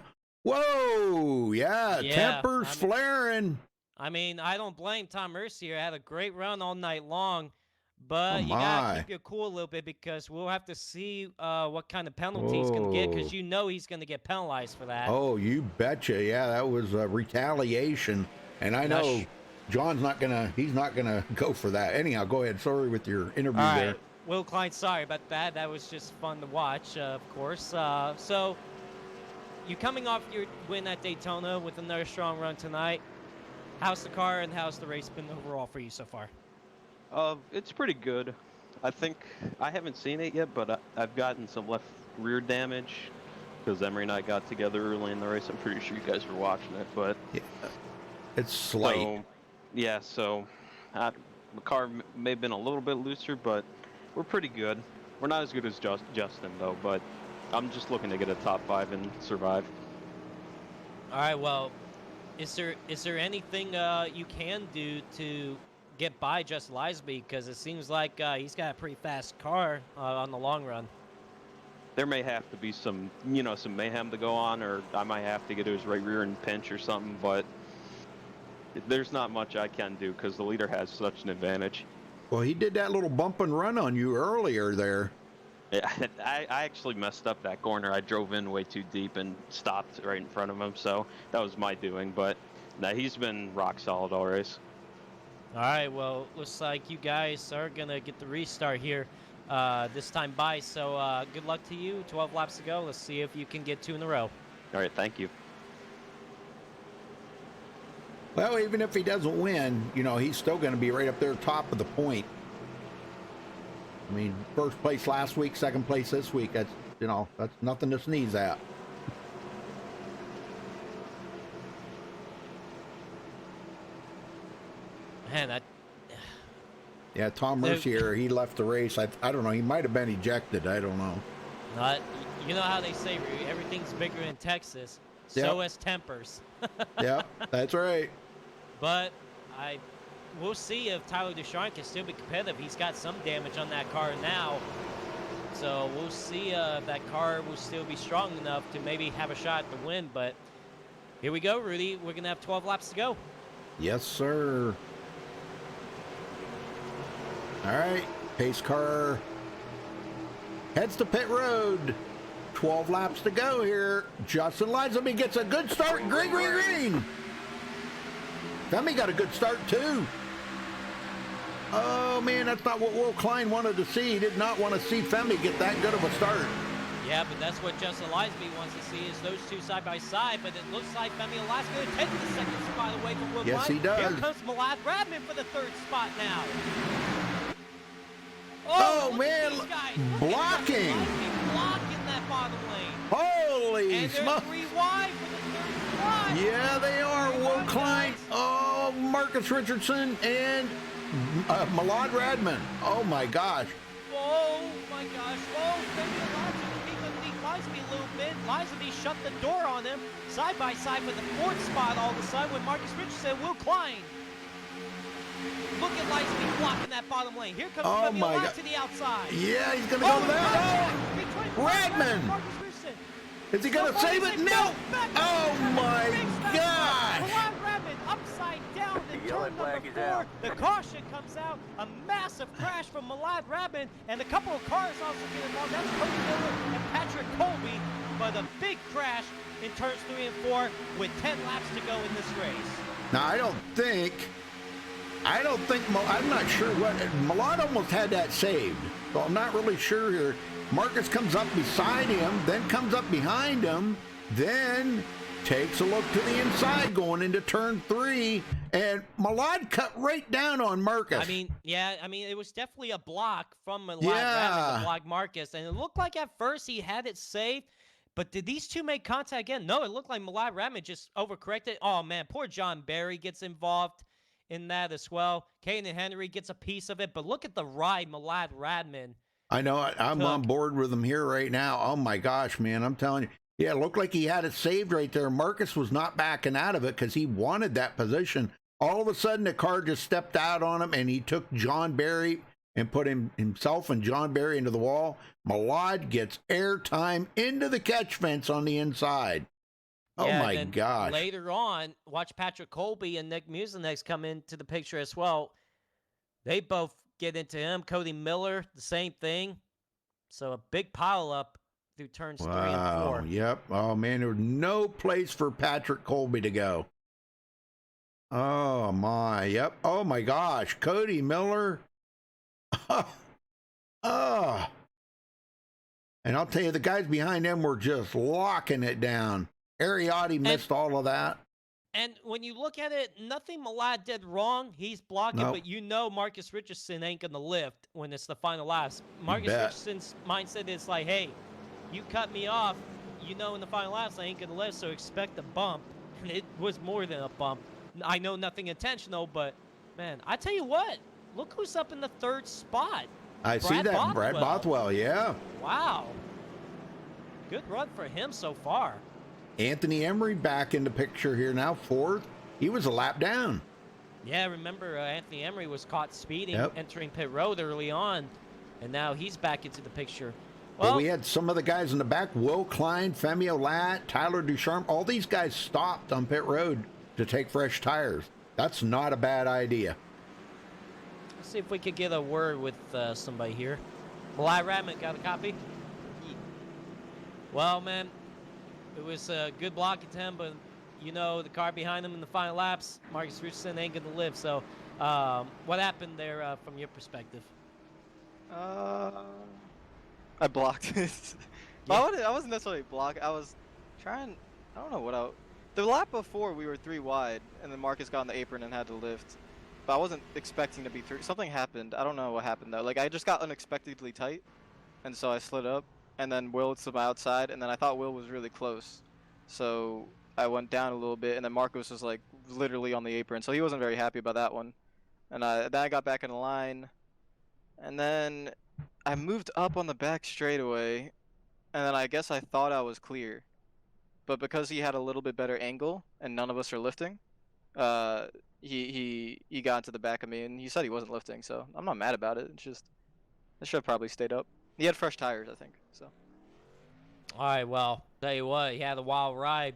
Whoa, yeah, tempers flaring. I mean, I don't blame Tom Mercier. Had a great run all night long, but you gotta keep your cool a little bit because we'll have to see what kind of penalty he's gonna get because he's gonna get penalized for that. Oh, you betcha. Yeah, that was retaliation, and I know. John's not he's not gonna go for that. Anyhow, go ahead. Sorry with your interview there. Will Klein, sorry about that. That was just fun to watch, of course. So, you coming off your win at Daytona with another strong run tonight. How's the car and how's the race been overall for you so far? It's pretty good. I think I haven't seen it yet, but I've gotten some left rear damage because Emery and I got together early in the race. I'm pretty sure you guys were watching it, but yeah, it's slight. So, Yeah, so the car may have been a little bit looser, but we're pretty good. We're not as good as Justin though, but I'm just looking to get a top 5 and survive. All right. Well, is there anything you can do to get by Justin Lisby? Because it seems like he's got a pretty fast car on the long run. There may have to be some, some mayhem to go on, or I might have to get to his right rear and pinch or something, but there's not much I can do because the leader has such an advantage. Well, he did that little bump and run on you earlier there. Yeah, I actually messed up that corner. I drove in way too deep and stopped right in front of him, so that was my doing, but no, he's been rock solid all race. All right. Well, looks like you guys are gonna get the restart here this time by. So good luck to you. 12 laps to go. Let's see if you can get 2 in a row. All right, thank you. Well, even if he doesn't win, he's still going to be right up there top of the point. I mean, first place last week, second place this week. That's nothing to sneeze at. Man, Yeah, Tom Mercier, he left the race. I don't know. He might have been ejected. I don't know. you know how they say everything's bigger in Texas. So Yep. as tempers. Yeah, that's right. But we'll see if Tyler Ducharme can still be competitive. He's got some damage on that car now. So we'll see if that car will still be strong enough to maybe have a shot at the win. But here we go, Rudy. We're going to have 12 laps to go. Yes, sir. All right, pace car heads to pit road. 12 laps to go here. Justin Lisby gets a good start. Green, green, green. Femi got a good start too. Oh man, that's not what Will Klein wanted to see. He did not want to see Femi get that good of a start. Yeah, but that's what Justin Lisby wants to see is those two side by side. But it looks like Femi Alaska taking the second spot away from Will Yes, Klein. he does. Here comes Malad Radman for the 3rd spot now. Oh, look man, at these guys. Look at blocking. Lisby blocking that bottom lane. Holy And they're smokes. 3 wide for the 3rd spot. Yeah, they are. Will Klein. Oh, Marcus Richardson and Malad Radman. Oh my gosh. Oh my gosh. Oh, Femi Alaska beat Lisby a little bit. Lisby shut the door on him. Side by side for the 4th spot all of a sudden with Marcus Richardson and Will Klein. Look at Lisby blocking that bottom lane. Here comes Oh Femi my Alaska God. to the outside. Yeah, he's going to go there. Oh, Radman. Marcus Richardson. Is he going to save it? No. Oh my gosh. Malad Radman upside down in turn number 4. The caution comes out. A massive crash from Malad Radman, and a couple of cars also get involved. That's Cody Miller and Patrick Colby. But a big crash in turns 3 and 4 with 10 laps to go in this race. Now, I don't think, I'm not sure what, Malad almost had that saved. So I'm not really sure here. Marcus comes up beside him, then comes up behind him, then takes a look to the inside going into turn 3, and Malad cut right down on Marcus. It was definitely a block from Malad Yeah. Radman to block Marcus, and it looked like at first he had it saved, but did these two make contact again? No, it looked like Malad Radman just overcorrected. Oh man, poor John Barry gets involved in that as well. Kaden Henry gets a piece of it, but look at the ride Malad Radman. I know, I'm on board with him here right now. Oh my gosh, man, I'm telling you. Yeah, it looked like he had it saved right there. Marcus was not backing out of it because he wanted that position. All of a sudden, the car just stepped out on him, and he took John Barry and put himself and John Barry into the wall. Malad gets airtime into the catch fence on the inside. Oh Yeah, my then gosh. Later on, watch Patrick Colby and Nick Mucinex come into the picture as well. They both get into him. Cody Miller, the same thing. So a big pile up through turns 3 and 4. Yep. Oh man, there was no place for Patrick Colby to go. Oh my. Yep. Oh my gosh. Cody Miller. Oh. And I'll tell you, the guys behind them were just locking it down. Ariotti missed all of that. And when you look at it, nothing Malad did wrong. He's blocking, Nope. but you know Marcus Richardson ain't going to lift when it's the final laps. Marcus bet. Richardson's mindset is like, hey, you cut me off, you know in the final laps I ain't going to lift, so expect a bump. And it was more than a bump. I know nothing intentional, but man, I tell you what, look who's up in the 3rd spot. I see that. Brad Bothwell, yeah. Wow. Good run for him so far. Anthony Emery back in the picture here now, 4th. He was a lap down. Yeah, remember Anthony Emery was caught speeding, Yep. entering pit road early on, and now he's back into the picture. Well, we had some of the guys in the back, Will Klein, Femi Olat, Tyler Ducharme. All these guys stopped on pit road to take fresh tires. That's not a bad idea. Let's see if we could get a word with somebody here. Malai Radman, got a copy? Well, man, it was a good block attempt, but you know the car behind him in the final laps, Marcus Richardson ain't going to live. So what happened there from your perspective? I blocked it. Well, I wasn't necessarily blocked. I was trying. I don't know what the lap before we were 3 wide, and then Marcus got on the apron and had to lift. But I wasn't expecting to be 3. Something happened. I don't know what happened though. Like I just got unexpectedly tight, and so I slid up, and then Will to my outside, and then I thought Will was really close, so I went down a little bit, and then Marcus was like literally on the apron, so he wasn't very happy about that one. And then I got back in the line, and then I moved up on the back straightaway, and then I guess I thought I was clear. But because he had a little bit better angle, and none of us are lifting, he got into the back of me, and he said he wasn't lifting, so I'm not mad about it. It's just, I should have probably stayed up. He had fresh tires, I think, so. All right, well, tell you what, he had a wild ride.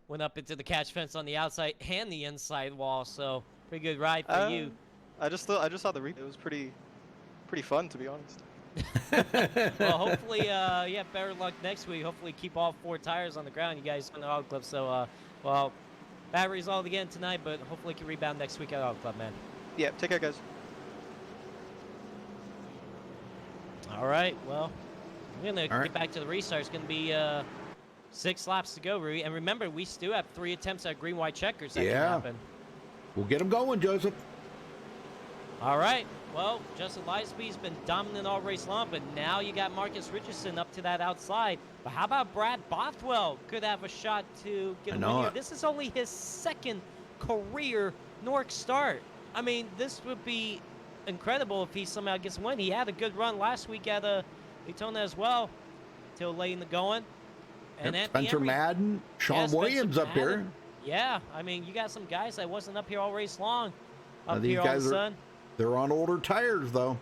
Went up into the catch fence on the outside and the inside wall, so pretty good ride for you. I just saw the replay. It was pretty fun, to be honest. Well, hopefully, yeah, better luck next week. Hopefully, keep all 4 tires on the ground. You guys on the Auto Club. So, well, bad result again tonight, but hopefully, can rebound next week at Auto Club, man. Yeah, take care, guys. All right, well, we're gonna get back to the restart. It's gonna be 6 laps to go, Rui. And remember, we still have 3 attempts at green-white checkers that can happen. We'll get them going, Joseph. All right. Well, Justin Lightspeed's been dominant all race long, but now you got Marcus Richardson up to that outside. But how about Brad Bothwell? Could have a shot to get a win here. This is only his 2nd career Nork start. I mean, this would be incredible if he somehow gets a win. He had a good run last week at Daytona as well, till late in the going. And Spencer Madden, Sean Williams up here. Yeah, I mean, you got some guys that wasn't up here all race long. Up these here guys on the sun. They're on older tires, though.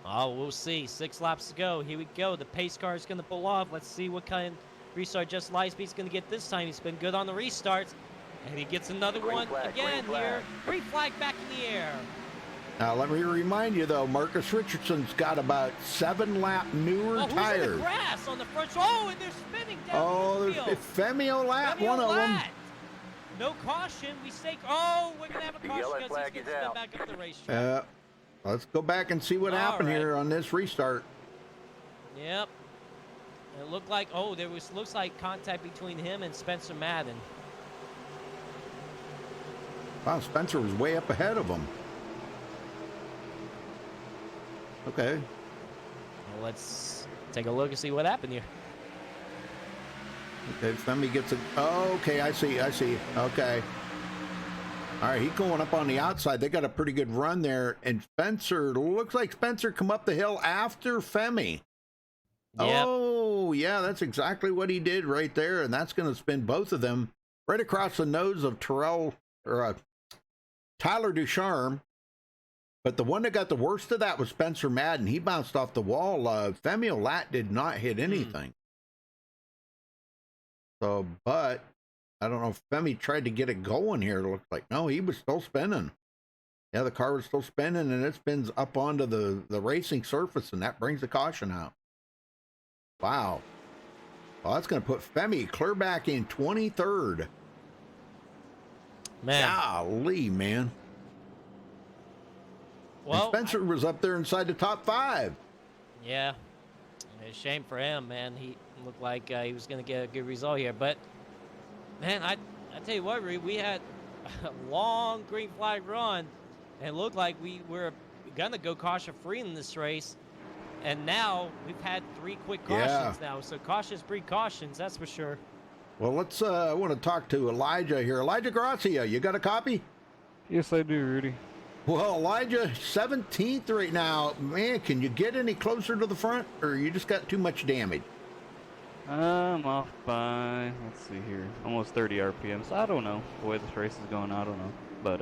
Oh, we'll see. 6 laps to go. Here we go. The pace car is going to pull off. Let's see what kind of restart Justin Lightspeed's going to get this time. He's been good on the restarts. And he gets another one again here. Green flag back in the air. Now, let me remind you, though, Marcus Richardson's got about 7-lap newer tires. Who's in the grass on the front? Oh, and they're spinning down the field. Femi Olat, one of them. No caution. We stake. Oh, we're going to have a caution because he's going to spin back up the racetrack. Let's go back and see what happened here on this restart. Yep. It looked like, looks like contact between him and Spencer Madden. Wow, Spencer was way up ahead of him. Okay. Well, let's take a look and see what happened here. Okay, Femi gets it. Oh, okay, I see. Okay. All right, he's going up on the outside. They got a pretty good run there. And Spencer, looks like Spencer come up the hill after Femi. Yep. Oh, yeah, that's exactly what he did right there. And that's going to spin both of them right across the nose of Tyler Ducharme. But the one that got the worst of that was Spencer Madden. He bounced off the wall. Femi Olat did not hit anything. So, but I don't know if Femi tried to get it going here. It looked like, no, he was still spinning. Yeah, the car was still spinning, and it spins up onto the racing surface, and that brings the caution out. Wow. Well, that's going to put Femi clear back in 23rd. Man. Golly, man. Well, and Spencer was up there inside the top 5. Yeah. It's a shame for him, man. He looked like he was going to get a good result here. But, man, I tell you what, we had a long green flag run, and it looked like we were going to go caution-free in this race. And now we've had 3 quick cautions now. So cautious breed cautions, that's for sure. Well, let's, I want to talk to Elijah here. Elijah Gracia, you got a copy? Yes, I do, Rudy. Well, Elijah, 17th right now. Man, can you get any closer to the front, or you just got too much damage? I'm off by, let's see here, almost 30 RPM. So I don't know the way this race is going. I don't know, but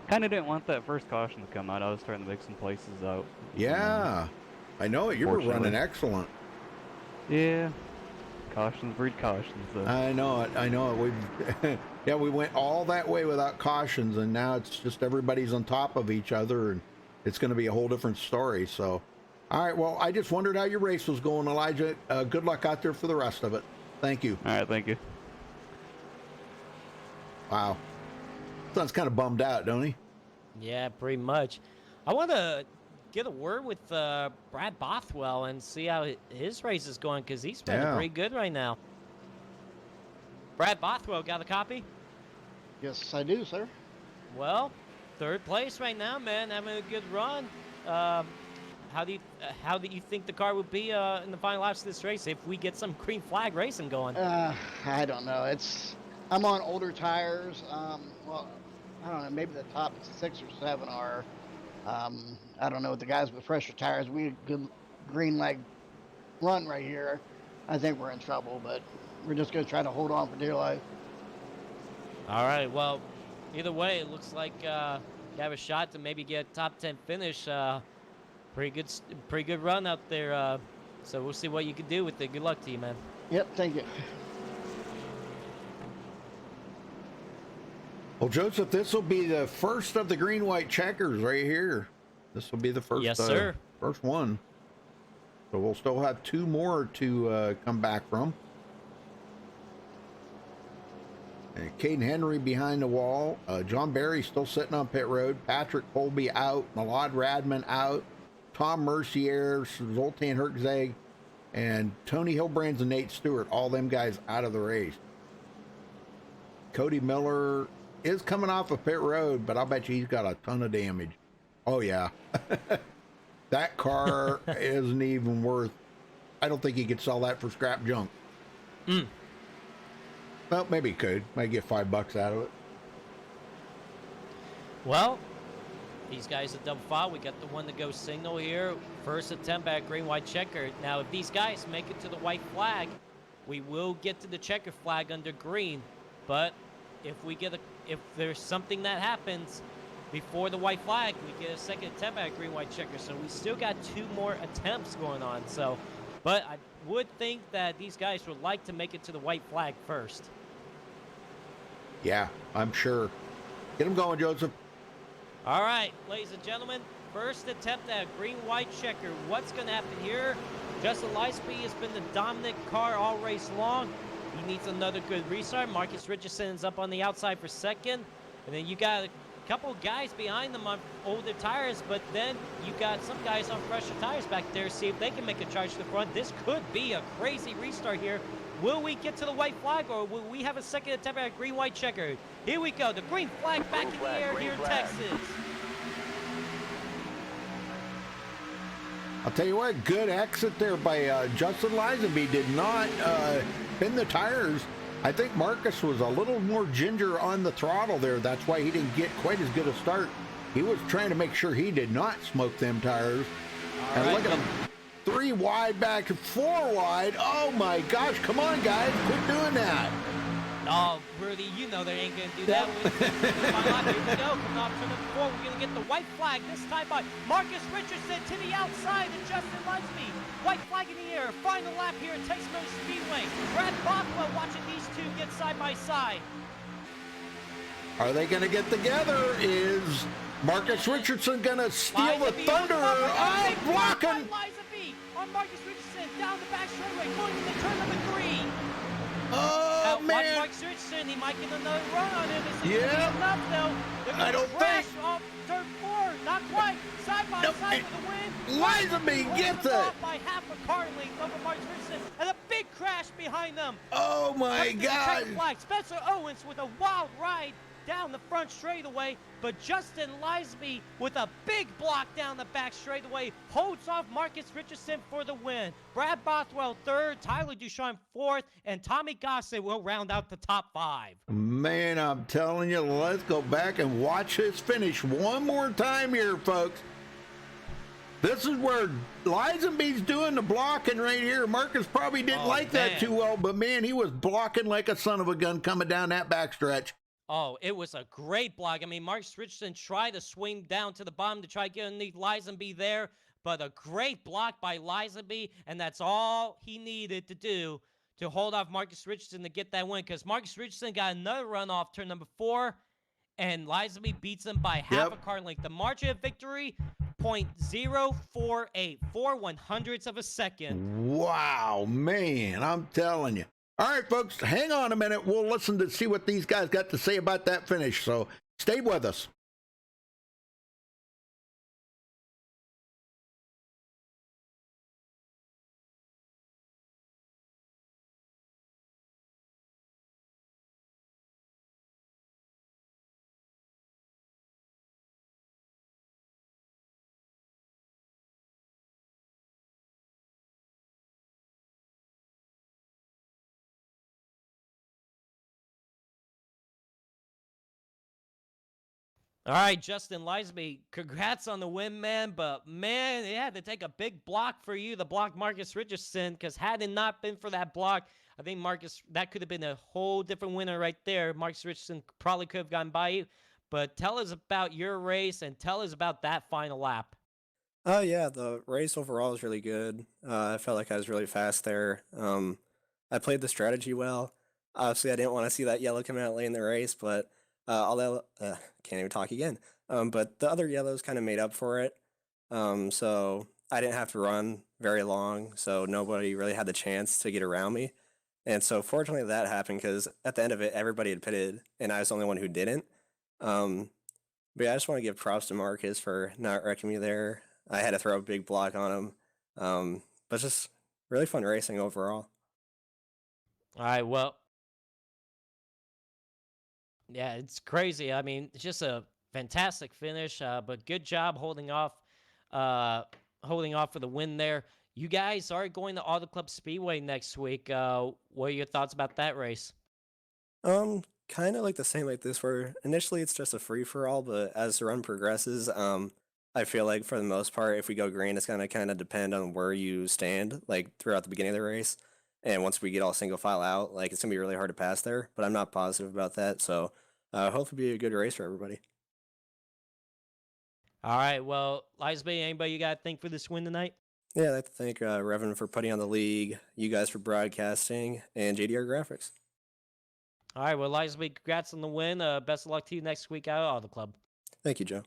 kind of didn't want that first caution to come out. I was starting to make some places out. Yeah, I know it. You were running Fortunately. excellent. Yeah, cautions breed cautions. Though. I know it. I know it. We, yeah, we went all that way without cautions, and now it's just everybody's on top of each other, and it's going to be a whole different story. So, all right. Well, I just wondered how your race was going, Elijah. Good luck out there for the rest of it. Thank you. All right, thank you. Wow. Son's kind of bummed out, don't he? Yeah, pretty much. I want to get a word with Brad Bothwell and see how his race is going, because he's been Yeah. pretty good right now. Brad Bothwell, got a copy? Yes, I do, sir. Well, third place right now, man, having a good run. How do you think the car would be in the final laps of this race if we get some green flag racing going? I don't know. I'm on older tires. Well, I don't know. Maybe the top 6 or 7 are. I don't know. The guys with fresher tires, we had a good green flag run right here. I think we're in trouble, but we're just going to try to hold on for dear life. All right, well, either way, it looks like you have a shot to maybe get a top 10 finish. Pretty good run out there. So we'll see what you can do with it. Good luck to you, man. Yep, thank you. Well, Joseph, this will be the first of the green-white checkers right here. This will be the first. Yes, sir. First one. So we'll still have 2 more to come back from. And Caden Henry behind the wall. John Barry still sitting on pit road. Patrick Colby out. Malad Radman out. Tom Mercier, Zoltan Herczeg, and Tony Hilbrands and Nate Stewart. All them guys out of the race. Cody Miller is coming off of pit road, but I'll bet you he's got a ton of damage. Oh, yeah. That car isn't even worth... I don't think he could sell that for scrap junk. Well, maybe he could. Might get $5 out of it. Well, these guys at double file. We got the one to go signal here. First attempt at green-white checker. Now, if these guys make it to the white flag, we will get to the checker flag under green. But if there's something that happens before the white flag, we get a second attempt at green-white checker. So we still got 2 more attempts going on. So, but I would think that these guys would like to make it to the white flag first. Yeah, I'm sure. Get him going, Joseph. All right, ladies and gentlemen, first attempt at green-white checker. What's going to happen here? Justin Lightsby has been the dominant car all race long. He needs another good restart. Marcus Richardson is up on the outside for second. And then you got a couple guys behind them on older tires, but then you got some guys on fresher tires back there. See if they can make a charge to the front. This could be a crazy restart here. Will we get to the white flag, or will we have a second attempt at a green-white checker? Here we go. The green flag back in the air here in Texas. I'll tell you what, good exit there by Justin Lisenby. Did not pin the tires. I think Marcus was a little more ginger on the throttle there. That's why he didn't get quite as good a start. He was trying to make sure he did not smoke them tires. And right, look at him. 3 wide back, 4 wide. Oh my gosh, come on guys, quit doing that. Oh, Rudy, you know they ain't going to do that. Here we go. Coming off turn number 4, we're going to get the white flag. This time by Marcus Richardson to the outside of Justin Lightsby. White flag in the air. Final lap here at Texas Motor Speedway. Brad Bothwell watching these 2 get side by side. Are they going to get together? Is Marcus Richardson going to steal the thunder? Oh, blocking. Lightsby on Marcus Richardson down the back straightaway, going to the turn number 3. Oh, Watch man. Marcus Richardson. He might get another run on him. Is it Yeah. gonna be enough, though? They're gonna I don't crash think. off turn 4. Not quite. Side by Nope. side for the win. Lisenby gets it. Off by half a car length over Marcus Richardson, and a big crash behind them. Oh my Up to the God. checkered flag. Spencer Owens with a wild ride down the front straightaway, but Justin Lisby with a big block down the back straightaway holds off Marcus Richardson for the win. Brad Bothwell third, Tyler Ducharme fourth, and Tommy Gossett will round out the top 5. Man, I'm telling you, let's go back and watch this finish one more time here, folks. This is where Lisenby's doing the blocking right here. Marcus probably didn't like that too well, but man, he was blocking like a son of a gun coming down that backstretch. Oh, it was a great block. I mean, Marcus Richardson tried to swing down to the bottom to try to get underneath Lisenby there, but a great block by Lisenby, and that's all he needed to do to hold off Marcus Richardson to get that win, because Marcus Richardson got another run off turn number 4, and Lisenby beats him by half a car length. The margin of victory, 0.048, 4/100ths of a second. Wow, man, I'm telling you. All right, folks, hang on a minute. We'll listen to see what these guys got to say about that finish, so stay with us. All right, Justin Lisby, congrats on the win, man. But, man, it had to take a big block for you to block Marcus Richardson, because had it not been for that block, I think Marcus, that could have been a whole different winner right there. Marcus Richardson probably could have gotten by you. But tell us about your race and tell us about that final lap. Oh yeah, the race overall was really good. I felt like I was really fast there. I played the strategy well. Obviously, I didn't want to see that yellow come out late in the race, but can't even talk again. But the other yellows kind of made up for it. So I didn't have to run very long, so nobody really had the chance to get around me. And so fortunately that happened, because at the end of it, everybody had pitted, and I was the only one who didn't. But yeah, I just want to give props to Marcus for not wrecking me there. I had to throw a big block on him. But just really fun racing overall. All right, well, yeah, it's crazy. I mean, it's just a fantastic finish, but good job holding off for the win there. You guys are going to Auto Club Speedway next week. What are your thoughts about that race? Kind of like the same like this, where initially it's just a free for all, but as the run progresses, I feel like for the most part, if we go green, it's gonna kind of depend on where you stand, like throughout the beginning of the race. And once we get all single file out, like it's gonna be really hard to pass there. But I'm not positive about that, so hopefully be a good race for everybody. All right, well, Lisby, anybody you got to thank for this win tonight? Yeah, I'd like to thank Revan for putting on the league, you guys for broadcasting, and JDR Graphics. All right, well, Lisby, congrats on the win. Best of luck to you next week out at Auto Club. Thank you, Joe.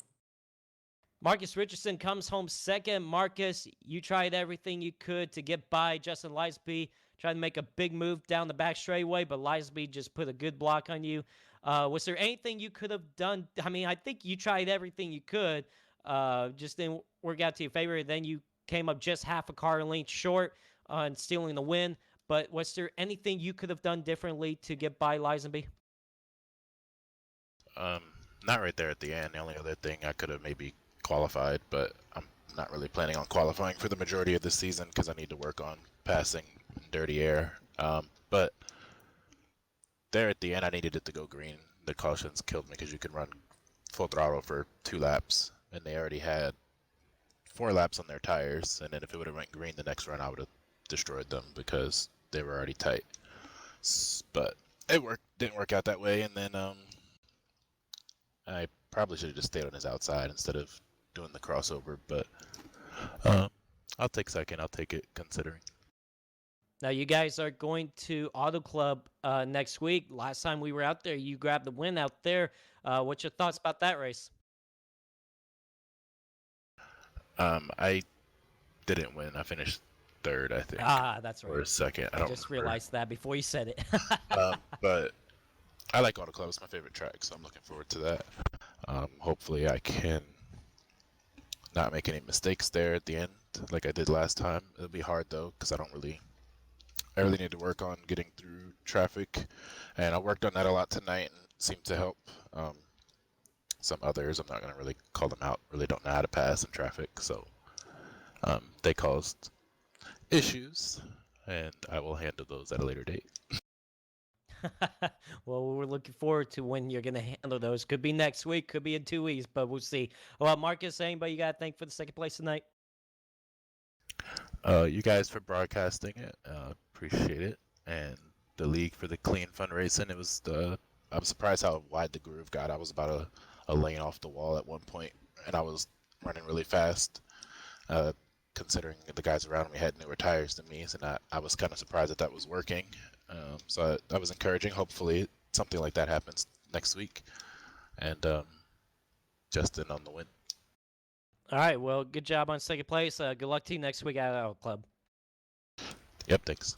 Marcus Richardson comes home second. Marcus, you tried everything you could to get by Justin Lisby, tried to make a big move down the back straightaway, but Lisby just put a good block on you. Was there anything you could have done? I mean, I think you tried everything you could, just didn't work out to your favor. Then you came up just half a car length short on stealing the win. But was there anything you could have done differently to get by Lisenby? Not right there at the end. The only other thing, I could have maybe qualified, but I'm not really planning on qualifying for the majority of this season because I need to work on passing in dirty air. But there at the end, I needed it to go green. The cautions killed me because you can run full throttle for 2 laps, and they already had 4 laps on their tires. And then if it would have went green the next run, I would have destroyed them because they were already tight. But it didn't work out that way, and then I probably should have just stayed on his outside instead of doing the crossover, but I'll take second. I'll take it considering. Now, you guys are going to Auto Club next week. Last time we were out there, you grabbed the win out there. What's your thoughts about that race? I didn't win. I finished third, I think. Ah, that's right. Or second. I just realized that before you said it. But I like Auto Club. It's my favorite track, so I'm looking forward to that. Hopefully I can not make any mistakes there at the end like I did last time. It'll be hard, though, because I really need to work on getting through traffic. And I worked on that a lot tonight and seem to help. Some others, I'm not going to really call them out, really don't know how to pass in traffic, so they caused issues, and I will handle those at a later date. Well, we're looking forward to when you're going to handle those. Could be next week, could be in 2 weeks, but we'll see. Well, Marcus, anybody you got to thank for the second place tonight? You guys for broadcasting it, appreciate it, and the league for the clean fundraising. It was I'm surprised how wide the groove got. I was about a lane off the wall at one point, and I was running really fast. Considering the guys around me had newer tires than me, and I was kind of surprised that was working. So that was encouraging. Hopefully something like that happens next week. And Justin on the win. All right, well, good job on second place. Good luck to you next week at our club. Yep, thanks.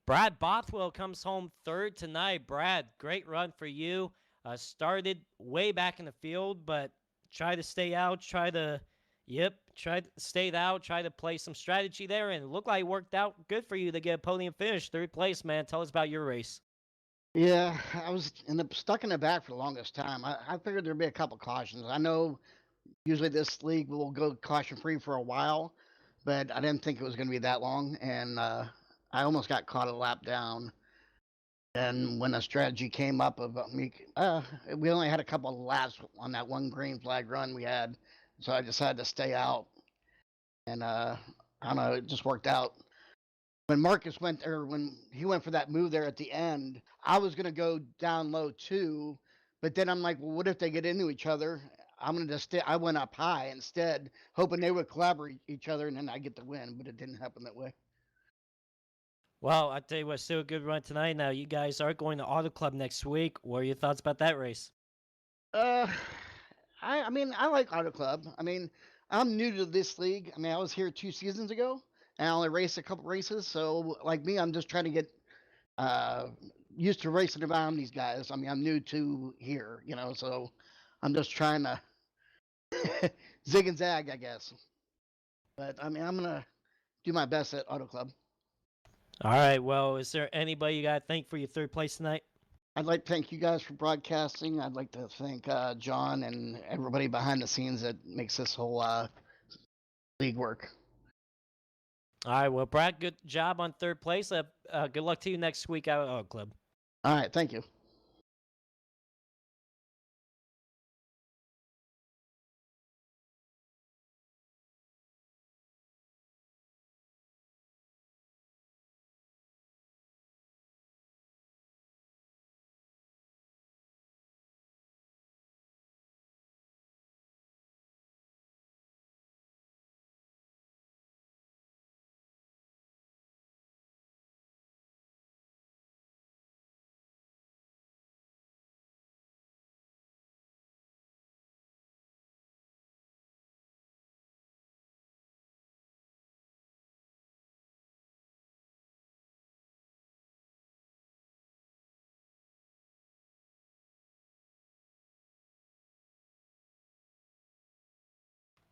Brad Bothwell comes home third tonight. Brad, great run for you. Started way back in the field, but try to stay out, try to stay out, try to play some strategy there, and it looked like it worked out good for you to get a podium finish. Third place, man. Tell us about your race. Yeah, I was stuck in the back for the longest time. I figured there'd be a couple cautions. I know usually this league will go caution free for a while, but I didn't think it was going to be that long, and I almost got caught a lap down. And when the strategy came up of me, we only had a couple of laps on that one green flag run we had, so I decided to stay out. And I don't know, it just worked out. When Marcus went, or when he went for that move there at the end, I was gonna go down low too, but then I'm like, well, what if they get into each other? I'm gonna just stay. I went up high instead, hoping they would collaborate each other, and then I get the win. But it didn't happen that way. Well, I tell you what, still a good run tonight. Now, you guys are going to Auto Club next week. What are your thoughts about that race? Uh, I mean, I like Auto Club. I mean, I'm new to this league. I mean, I was here 2 seasons ago, and I only raced a couple races. So, like me, I'm just trying to get uh used to racing around these guys. I mean, I'm new to here, so I'm just trying to zig and zag, I guess. But I mean, I'm gonna do my best at Auto Club. All right, well, is there anybody you got to thank for your third place tonight? I'd like to thank you guys for broadcasting. I'd like to thank John and everybody behind the scenes that makes this whole league work. All right, well, Brad, good job on third place. Good luck to you next week out at Auto Club. All right, thank you.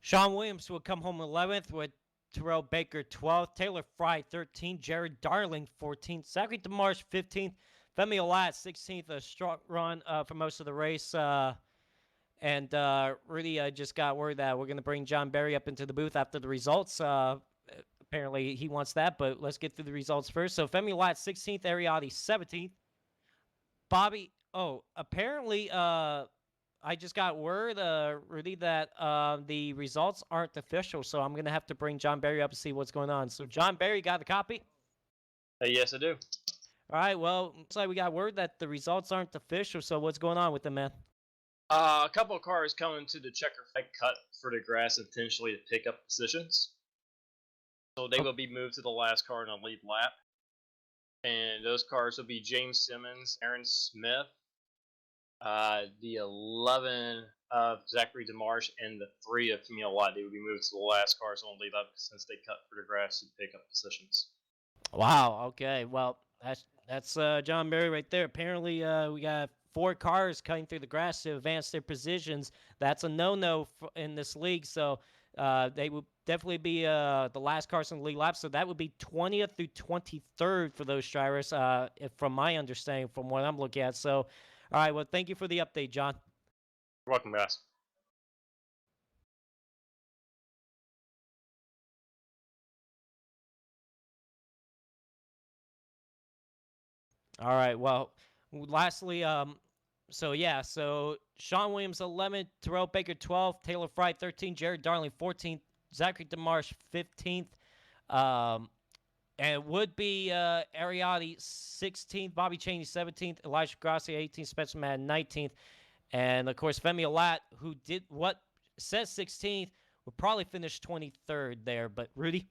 Sean Williams will come home 11th with Terrell Baker 12th, Taylor Fry 13th, Jared Darling 14th, Zachary DeMarsh 15th, Femi Olat 16th, a strong run for most of the race. And Rudy just got word that we're going to bring John Barry up into the booth after the results. Apparently he wants that, but let's get through the results first. So Femi Olat 16th, Ariati 17th. Bobby, apparently I just got word, Rudy, that the results aren't official, so I'm going to have to bring John Barry up to see what's going on. So, John Barry, got a copy? Yes, I do. All right, well, looks like we got word that the results aren't official, so what's going on with them, man? A couple of cars coming to the checker flag cut for the grass intentionally to pick up positions. So they will be moved to the last car in a lead lap. And those cars will be James Simmons, Aaron Smith, the 11 of Zachary DeMarsh, and the 3 of Camille Watt. They will be moved to the last cars on lead up since they cut for the grass to pick up positions. Wow, okay. Well, that's John Barry right there. Apparently, we got 4 cars cutting through the grass to advance their positions. That's a no-no in this league, so They would definitely be the last cars in the lead lap, so that would be 20th through 23rd for those drivers, from my understanding, from what I'm looking at. So, all right, well, thank you for the update, John. You're welcome, guys. All right, well, lastly, so Sean Williams 11th, Terrell Baker 12th, Taylor Fry 13th, Jared Darling 14th, Zachary DeMarsh 15th. And it would be Ariati 16th, Bobby Cheney 17th, Elijah Grassi 18th, Spencer Madden 19th. And, of course, Femi Alat, who did what says 16th, would probably finish 23rd there. But, Rudy?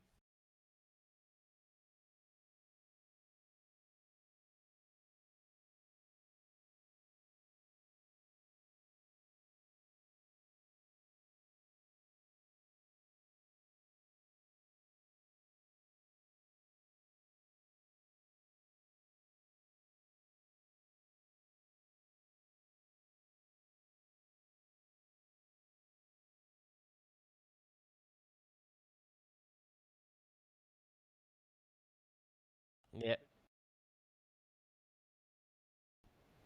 Yeah.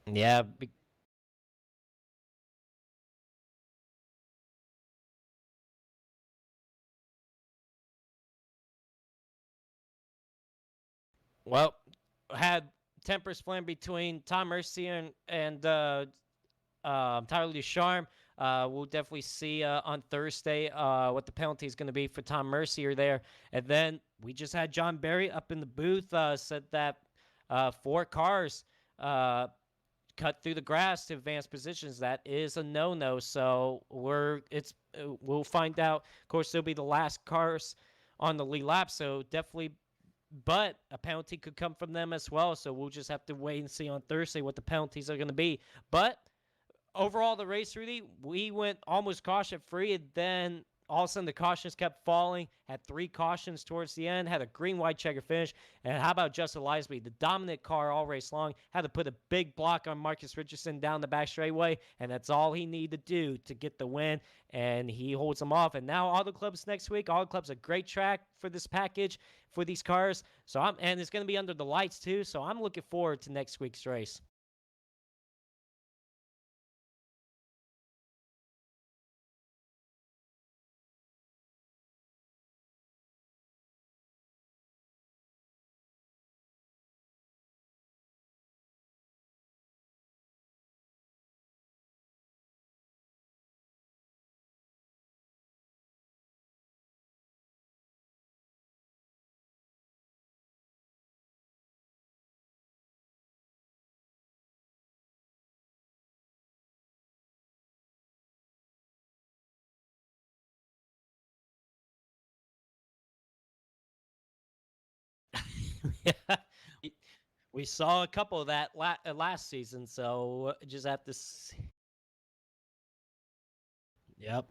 Yeah. Well, had tempers flame between Tom Mercier and Tyler Ducharme. We'll definitely see on Thursday what the penalty is going to be for Tom Mercier there. And then we just had John Barry up in the booth, said that 4 cars cut through the grass to advance positions. That is a no-no. So we'll find out. Of course, it'll be the last cars on the lead lap. So definitely, but a penalty could come from them as well. So we'll just have to wait and see on Thursday what the penalties are going to be. But overall, the race, Rudy, we went almost caution free, and then all of a sudden the cautions kept falling. Had 3 cautions towards the end. Had a green white checker finish. And how about Justin Lisby, the dominant car all race long? Had to put a big block on Marcus Richardson down the back straightaway, and that's all he needed to do to get the win. And he holds them off. And now Auto Clubs next week. Auto Clubs a great track for this package for these cars. And it's going to be under the lights too. So I'm looking forward to next week's race. Yeah. We saw a couple of that last season, so just have to see. Yep.